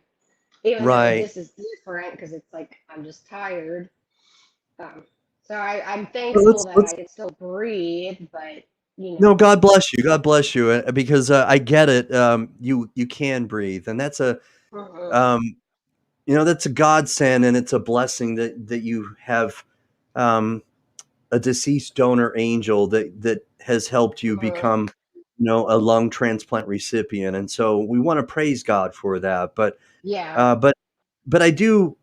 even though Right. this is different because it's like I'm just tired. Um, so I'm Well, thankful that I can still breathe, but you no, know, God bless you. God bless you, because I get it. You can breathe, and mhm, um, that's a godsend, and it's a blessing that you have um, a deceased donor angel that has helped you mhm, become, a lung transplant recipient, and so we want to praise God for that. But yeah, uh, but but I do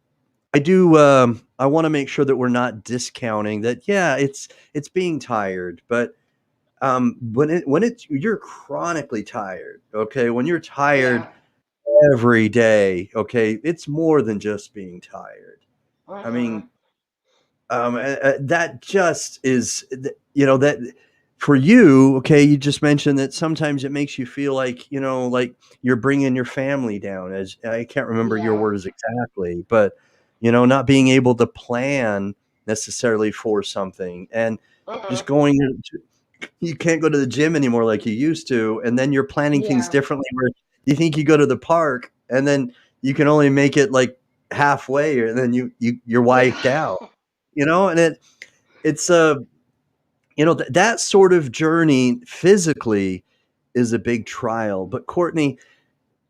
I want to make sure that we're not discounting that. Yeah, it's being tired, but when it's you're chronically tired, okay, when you're tired yeah, every day, okay, it's more than just being tired. I mhm, mean, that just is that for you, okay, you just mentioned that sometimes it makes you feel like like you're bringing your family down, as I can't remember your yeah, words exactly, but not being able to plan necessarily for something, and just mhm, going you can't go to the gym anymore like you used to, and then you're planning things yeah, differently where you think you go to the park and then you can only make it like halfway, and then you're wiped yeah, out, and it's that sort of journey physically is a big trial. But Courtney,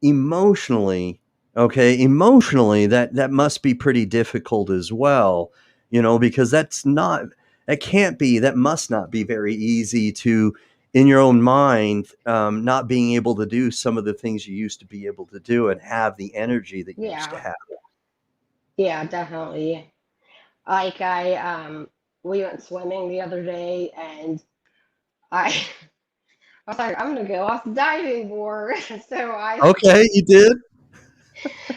emotionally, that must be pretty difficult as well, because that must not be very easy to, in your own mind, not being able to do some of the things you used to be able to do and have the energy that you used to Yeah, have. yeah, definitely. Like we went swimming the other day, and I I was like, I'm gonna go off the diving board. So Okay, you did.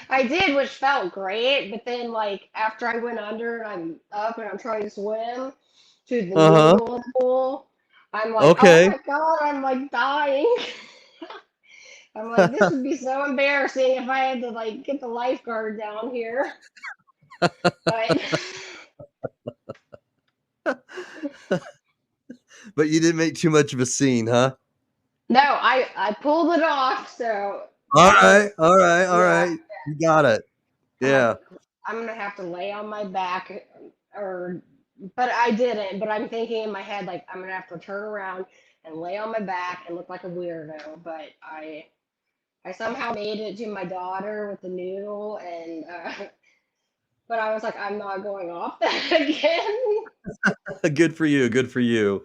I did, which felt great. But then, like after I went under and I'm up and I'm trying to swim to the Uh-huh. middle of the pool, I'm like, oh Okay. my god, I'm like dying. I'm like, this would be so embarrassing if I had to like get the lifeguard down here. But But you didn't make too much of a scene, huh? no, I pulled it off. So All that right, was all right, all yeah. right. You got it. I'm like, Yeah. I'm gonna have to lay on my back, or, but I didn't. But I'm thinking in my head, like, I'm gonna have to turn around and lay on my back and look like a weirdo. But I somehow made it to my daughter with the noodle, and but I was like, I'm not going off that again. Good for you. Good for you.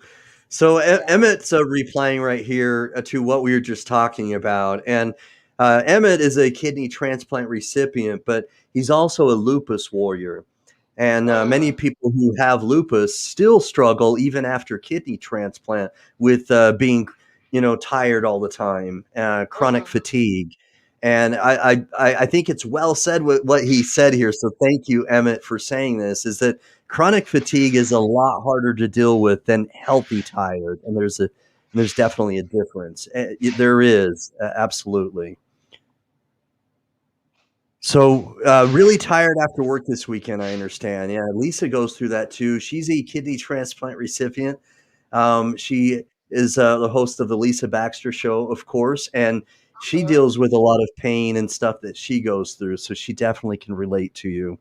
So Yeah. Emmett's replying right here to what we were just talking about, and Emmett is a kidney transplant recipient, but he's also a lupus warrior. And many Mm, people who have lupus still struggle even after kidney transplant with being, tired all the time, chronic mm, fatigue. And yeah. I think it's well said what he said here. So thank you, Emmett, for saying this. Is that chronic fatigue is a lot harder to deal with than healthy tired, and there's definitely a difference. There is absolutely. So, really tired after work this weekend, I understand. Yeah, Lisa goes through that too. She's a kidney transplant recipient. She is the host of the Lisa Baxter Show, of course, and she Mhm. deals with a lot of pain and stuff that she goes through. So she definitely can relate to you.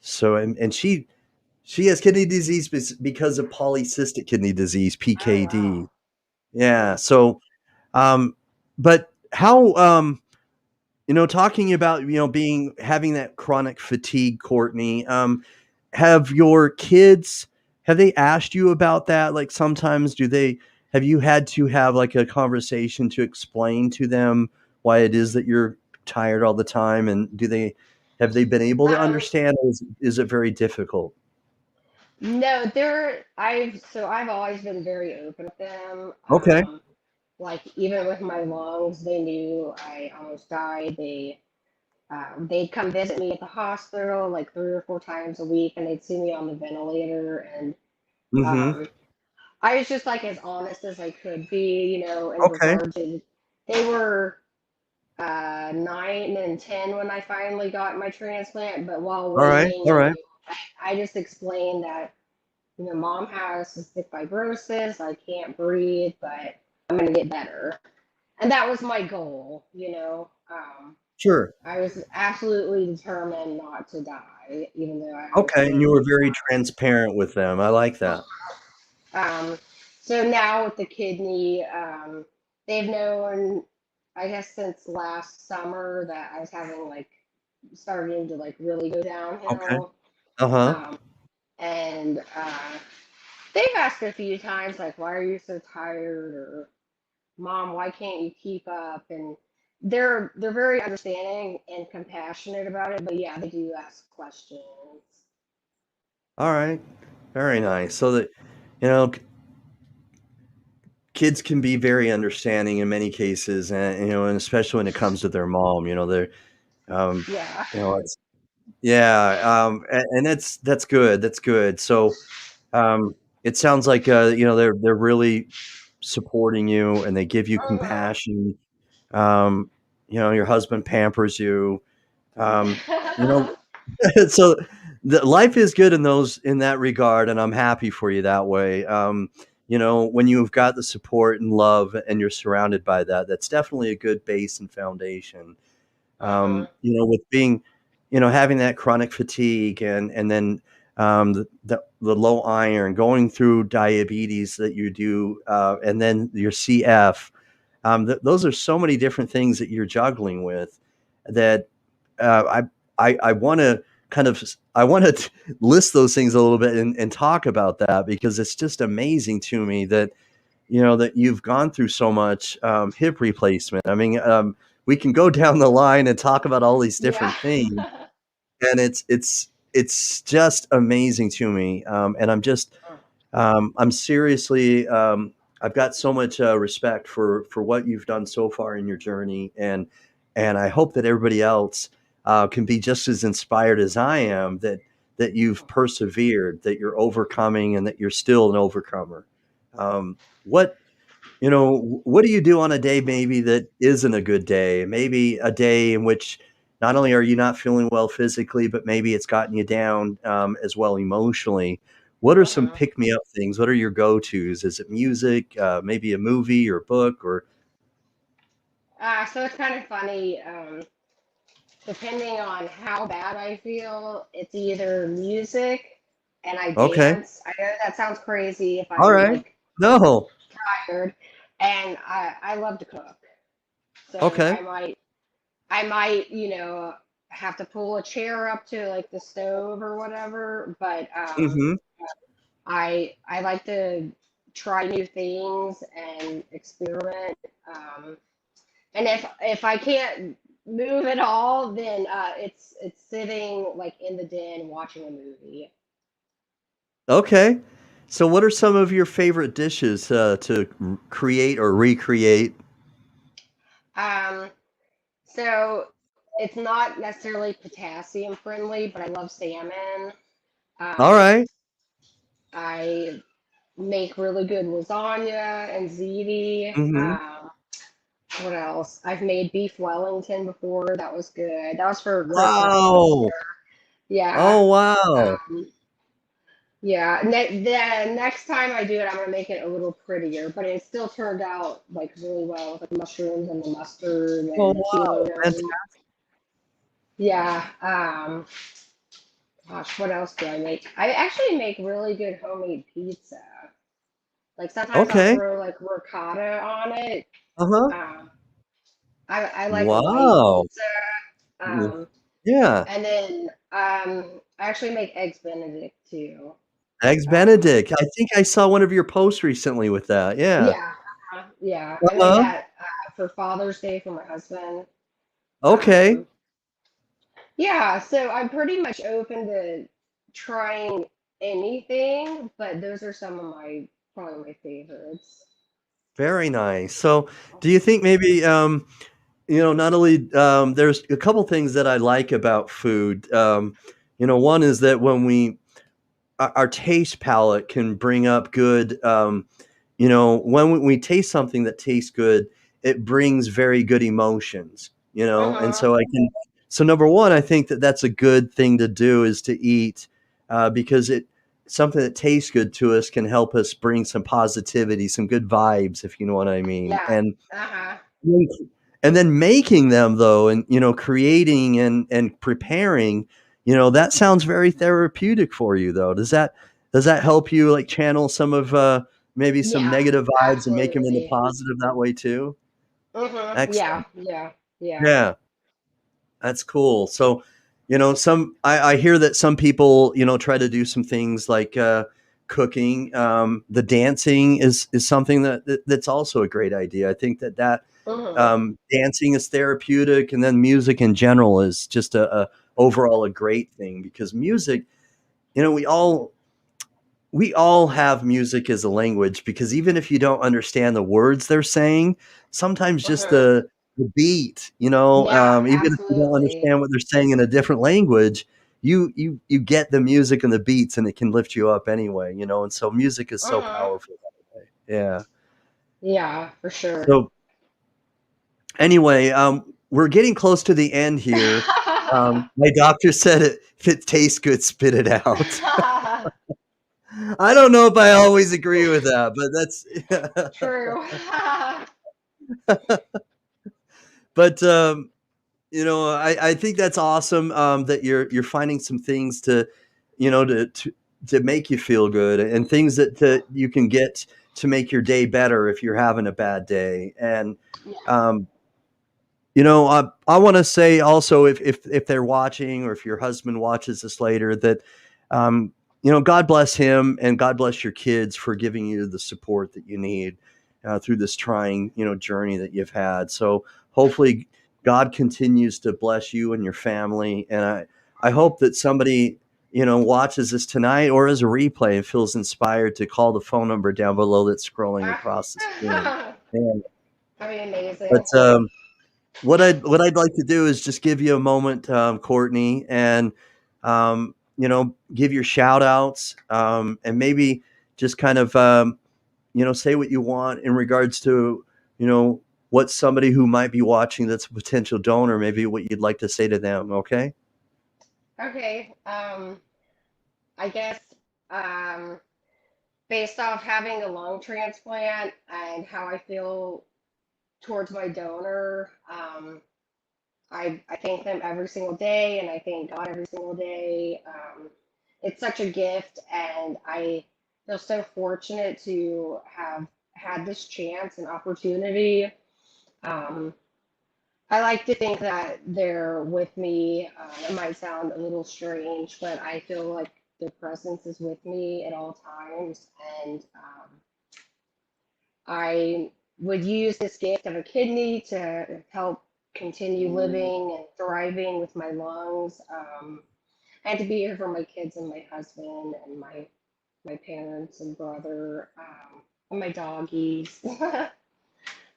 So, and she has kidney disease because of polycystic kidney disease, Oh wow. PKD. Yeah. So, um, but how talking about, being having that chronic fatigue, Courtney, have your kids have they asked you about that? Like sometimes have you had to have like a conversation to explain to them why it is that you're tired all the time? And have they been able to Um, understand, or is it very difficult? no, I've always been very open with them. Okay. Like even with my lungs, they knew I almost died. They'd come visit me at the hospital like 3 or 4 times a week, and they'd see me on the ventilator. And Mm-hmm. um, I was just like as honest as I could be, in Okay. regard to they were 9 and 10 when I finally got my transplant. But while All right. waiting, All right. I just explained that mom has cystic fibrosis. I can't breathe, but I'm gonna get better, and that was my goal. Sure. I was absolutely determined not to die, even though I was Okay. And you really were very transparent with them. I like that. um. So now with the kidney, they've known, I guess, since last summer that I was having like starting to like really go Okay. downhill. Uh-huh. Um, and they've asked a few times like, "Why are you so tired?" or "Mom, why can't you keep up?" And they're very understanding and compassionate about it. But yeah, they do ask questions. All right. Very nice. So that, you know, k- kids can be very understanding in many cases, and especially when it comes to their mom, um, Yeah. it's, yeah, and that's good. That's good. So, it sounds like, they're really supporting you and they give you compassion. Um, your husband pampers you. Um, you know, so life is good in that regard, and I'm happy for you that way. When you've got the support and love and you're surrounded by that, that's definitely a good base and foundation. With being, having that chronic fatigue, and then the low iron, going through diabetes that you do, and then your CF. Those are so many different things that you're juggling with that I want to I want to list those things a little bit and talk about that, because it's just amazing to me that that you've gone through so much hip replacement. I mean, we can go down the line and talk about all these Yeah. different things, and it's just amazing to me. And I'm seriously I've got so much respect for what you've done so far in your journey, and I hope that everybody else can be just as inspired as I am, that you've persevered, that you're overcoming, and that you're still an overcomer. What what do you do on a day maybe that isn't a good day? Maybe a day in which not only are you not feeling well physically, but maybe it's gotten you down as well emotionally. What are some Uh-huh. pick me up things? What are your go tos? Is it music, maybe a movie or book, or So it's kind of funny. Depending on how bad I feel, it's either music and I okay, dance. I know that sounds crazy if all I'm right, like no, tired, and I love to cook. So okay, I might have to pull a chair up to like the stove or whatever, but hmm, I like to try new things and experiment. Um, and if I can't move at all, then it's sitting like in the den watching a movie. okay. So, what are some of your favorite dishes to create or recreate? Um, so it's not necessarily potassium friendly, but I love salmon. All Um, right. I make really good lasagna and ziti. Mm-hmm. What else? I've made beef Wellington before. That was good. That was for reference this Wow. year. Yeah. Oh, wow. Um, yeah. The next time I do it, I'm gonna make it a little prettier, but it still turned out like really well with like mushrooms and the mustard Oh, and the wow. cumin. Yeah. Gosh, what else do I make? I actually make really good homemade pizza. Like sometimes I'll Okay. throw like ricotta on it. Uh-huh. Um, I like a light Wow. pizza. W Um, Yeah. and then I actually make eggs Benedict too. Eggs Um, Benedict. I think I saw one of your posts recently with that. Yeah. yeah, yeah. I made Uh-huh. that for Father's Day for my husband. Okay. Um, yeah, so I'm pretty much open to trying anything, but those are some of my probably my favorites. Very nice. So, do you think maybe, not only, there's a couple things that I like about food. One is that when our taste palette can bring up good, when we taste something that tastes good, it brings very good emotions, and Uh-huh. so number one, I think that that's a good thing to do, is to eat, because something that tastes good to us can help us bring some positivity, some good vibes, if you know what I mean. Yeah. Uh-huh. And then making them though, and creating and preparing, that sounds very therapeutic for you though. Does that help you like channel some of maybe some Yeah, negative vibes and make them into absolutely. positive that way too? Yeah, Excellent. yeah, yeah. Yeah, that's cool. So, I hear that some people, try to do some things like cooking. The dancing is something that's also a great idea. I think that Mhm. dancing is therapeutic, and then music in general is just a overall a great thing, because music, we all have music as a language, because even if you don't understand the words they're saying, sometimes just Mhm. the beat, Yeah, even if you don't absolutely. understand what they're saying in a different language, you get the music and the beats, and it can lift you up anyway, and so music is so Mhm. powerful that way. Yeah. Yeah, for sure. So anyway, we're getting close to the end here. My doctor said if it tastes good, spit it out. I don't know if I always agree with that, but that's True. but I think that's awesome, that you're finding some things to, to make you feel good, and things that you can get to make your day better if you're having a bad day. And Yeah. I want to say also, if they're watching, or if your husband watches this later, that God bless him and God bless your kids for giving you the support that you need through this trying journey that you've had. So hopefully God continues to bless you and your family. And I hope that somebody watches this tonight or as a replay and feels inspired to call the phone number down below that's scrolling across the screen. And, That'd be amazing. but what I'd like to do is just give you a moment, Courtney, and give your shout outs, and maybe just kind of say what you want in regards to what somebody who might be watching that's a potential donor, maybe what you'd like to say to them. Okay. Okay. I guess based off having a lung transplant and how I feel towards my donor, I thank them every single day, and I thank God every single day. It's such a gift, and I feel so fortunate to have had this chance and opportunity. Um, I like to think that they're with me. It might sound a little strange, but I feel like their presence is with me at all times, and I would use this gift of a kidney to help continue living and thriving with my lungs, and to be here for my kids and my husband and my parents and brother, and my doggies.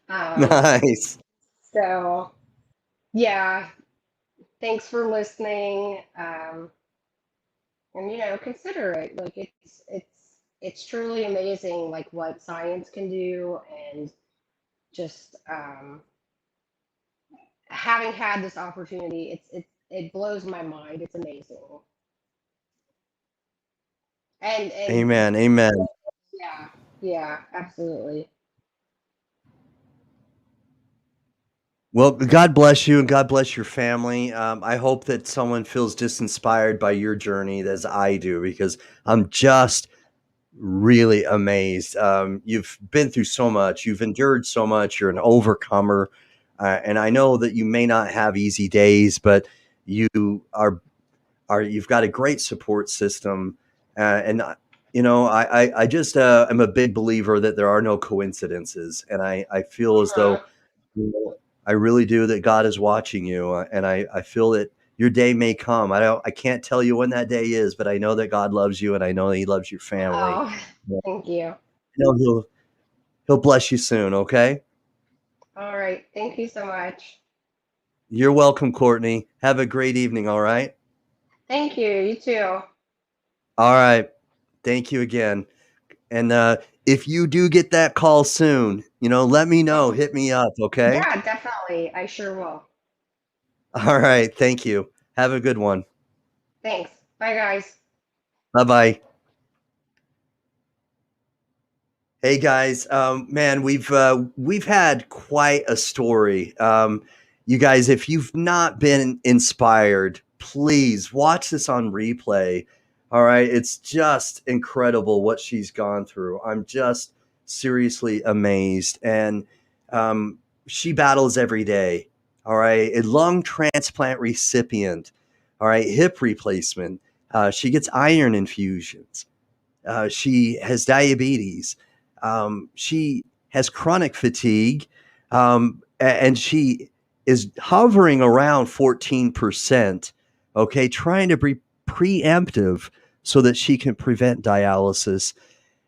um, Nice. so yeah, thanks for listening. And consider it. Like it's truly amazing, like what science can do, and just having had this opportunity, it blows my mind. It's amazing. And Amen. Amen. yeah, yeah, absolutely. Well, God bless you and God bless your family. I hope that someone feels just inspired by your journey as I do, because I'm just really amazed. You've been through so much, you've endured so much, you're an overcomer. And I know that you may not have easy days, but you you've got a great support system. And I just am a big believer that there are no coincidences. And I feel as though, I really do, that God is watching you. And I feel that your day may come. I can't tell you when that day is, but I know that God loves you, and I know that He loves your family. Oh, thank you. I know He'll bless you soon. Okay. All right, thank you so much. You're welcome, Courtney. Have a great evening. All right. Thank you. You too. All right. Thank you again. And if you do get that call soon, let me know. Hit me up. Okay. Yeah, definitely. I sure will. All right. Thank you. Have a good one. Thanks. Bye, guys. Bye bye. Hey guys, man, we've had quite a story. You guys, if you've not been inspired, please watch this on replay. All right, it's just incredible what she's gone through. I'm just seriously amazed, and she battles every day. All right, a lung transplant recipient. All right, hip replacement. She gets iron infusions. She has diabetes. She has chronic fatigue, and she is hovering around 14%, okay, trying to be preemptive so that she can prevent dialysis.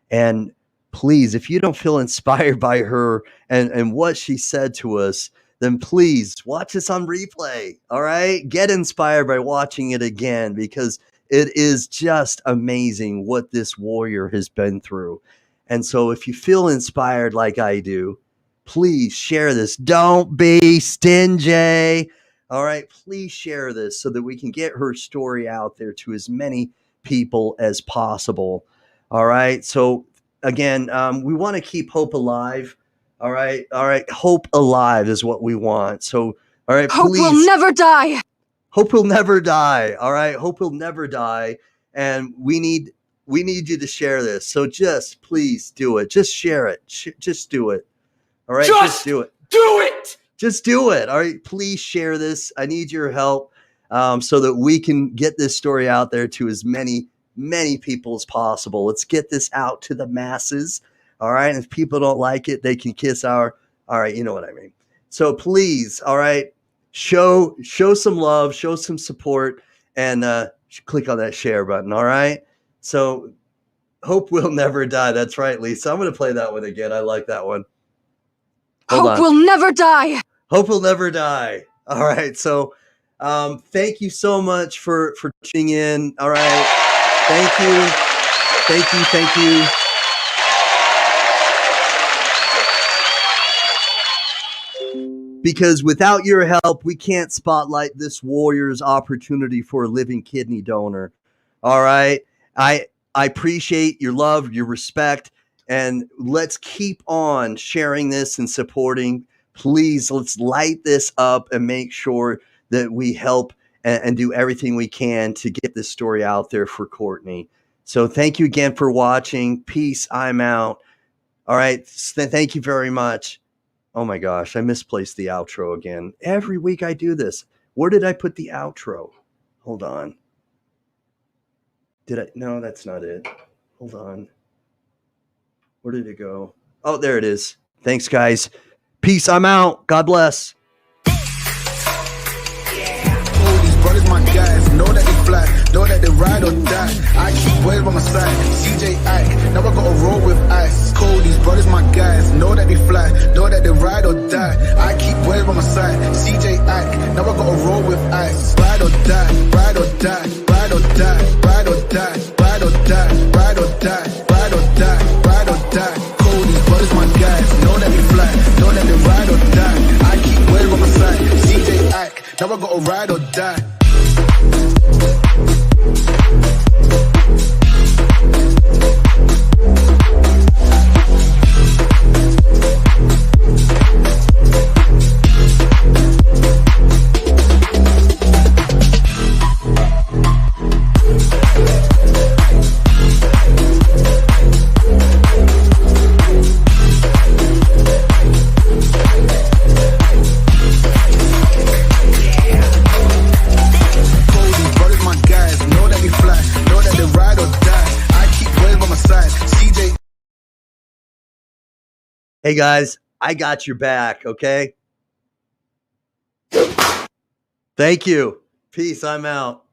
And please, if you don't feel inspired by her and what she said to us, then please watch this on replay. All right. Get inspired by watching it again, because it is just amazing what this warrior has been through. And so if you feel inspired like I do, please share this. Don't be stingy. All right. Please share this so that we can get her story out there to as many people as possible. All right. So again, we want to keep hope alive. All right. All right. Hope alive is what we want. So, all right. Hope please. will never die. Hope will never die. All right. Hope will never die. And we need we need you to share this. So just please do it. Just share it. Just do it. All right. Just do it. Do it. Just do it. All right. Please share this. I need your help so that we can get this story out there to as many people as possible. Let's get this out to the masses. All right. And if people don't like it, they can kiss our, all right. You know what I mean? So please, all right, show some love, show some support, and click on that share button. All right. So Hope Will Never Die. That's right, Lisa. I'm going to play that one again. I like that one. Hope will never die. Hope will never die. All right. So thank you so much for tuning in. All right. Thank you. Thank you. Thank you. Because without your help, we can't spotlight this warrior's opportunity for a living kidney donor. All right. I appreciate your love, your respect, and let's keep on sharing this and supporting. Please, let's light this up and make sure that we help and do everything we can to get this story out there for Courtney. So thank you again for watching. Peace. I'm out. All right. Thank you very much. Oh my gosh, I misplaced the outro again. Every week I do this. Where did I put the outro? Hold on. Did I? No, that's not it. Hold on. Where did it go? Oh, there it is. Thanks, guys. Peace. I'm out. God bless. These brothers, my guys, know that they fly, know that they ride or die. I keep boys by my side, CJ Ike, now I gotta roll with ice. Cold, these brothers, my guys, know that they fly, know that they ride or die. I keep boys by my side, CJ Ike, now I gotta roll with ice. Ride or die, ride or die, ride or die, ride or die, ride or die, ride or die, ride or die, ride or die. Cold, these brothers, my guys, know that they fly, know that they ride or die. I keep boys by my side, CJ Ike, now I gotta ride or die. Hey guys, I got your back, okay? Thank you. Peace. I'm out.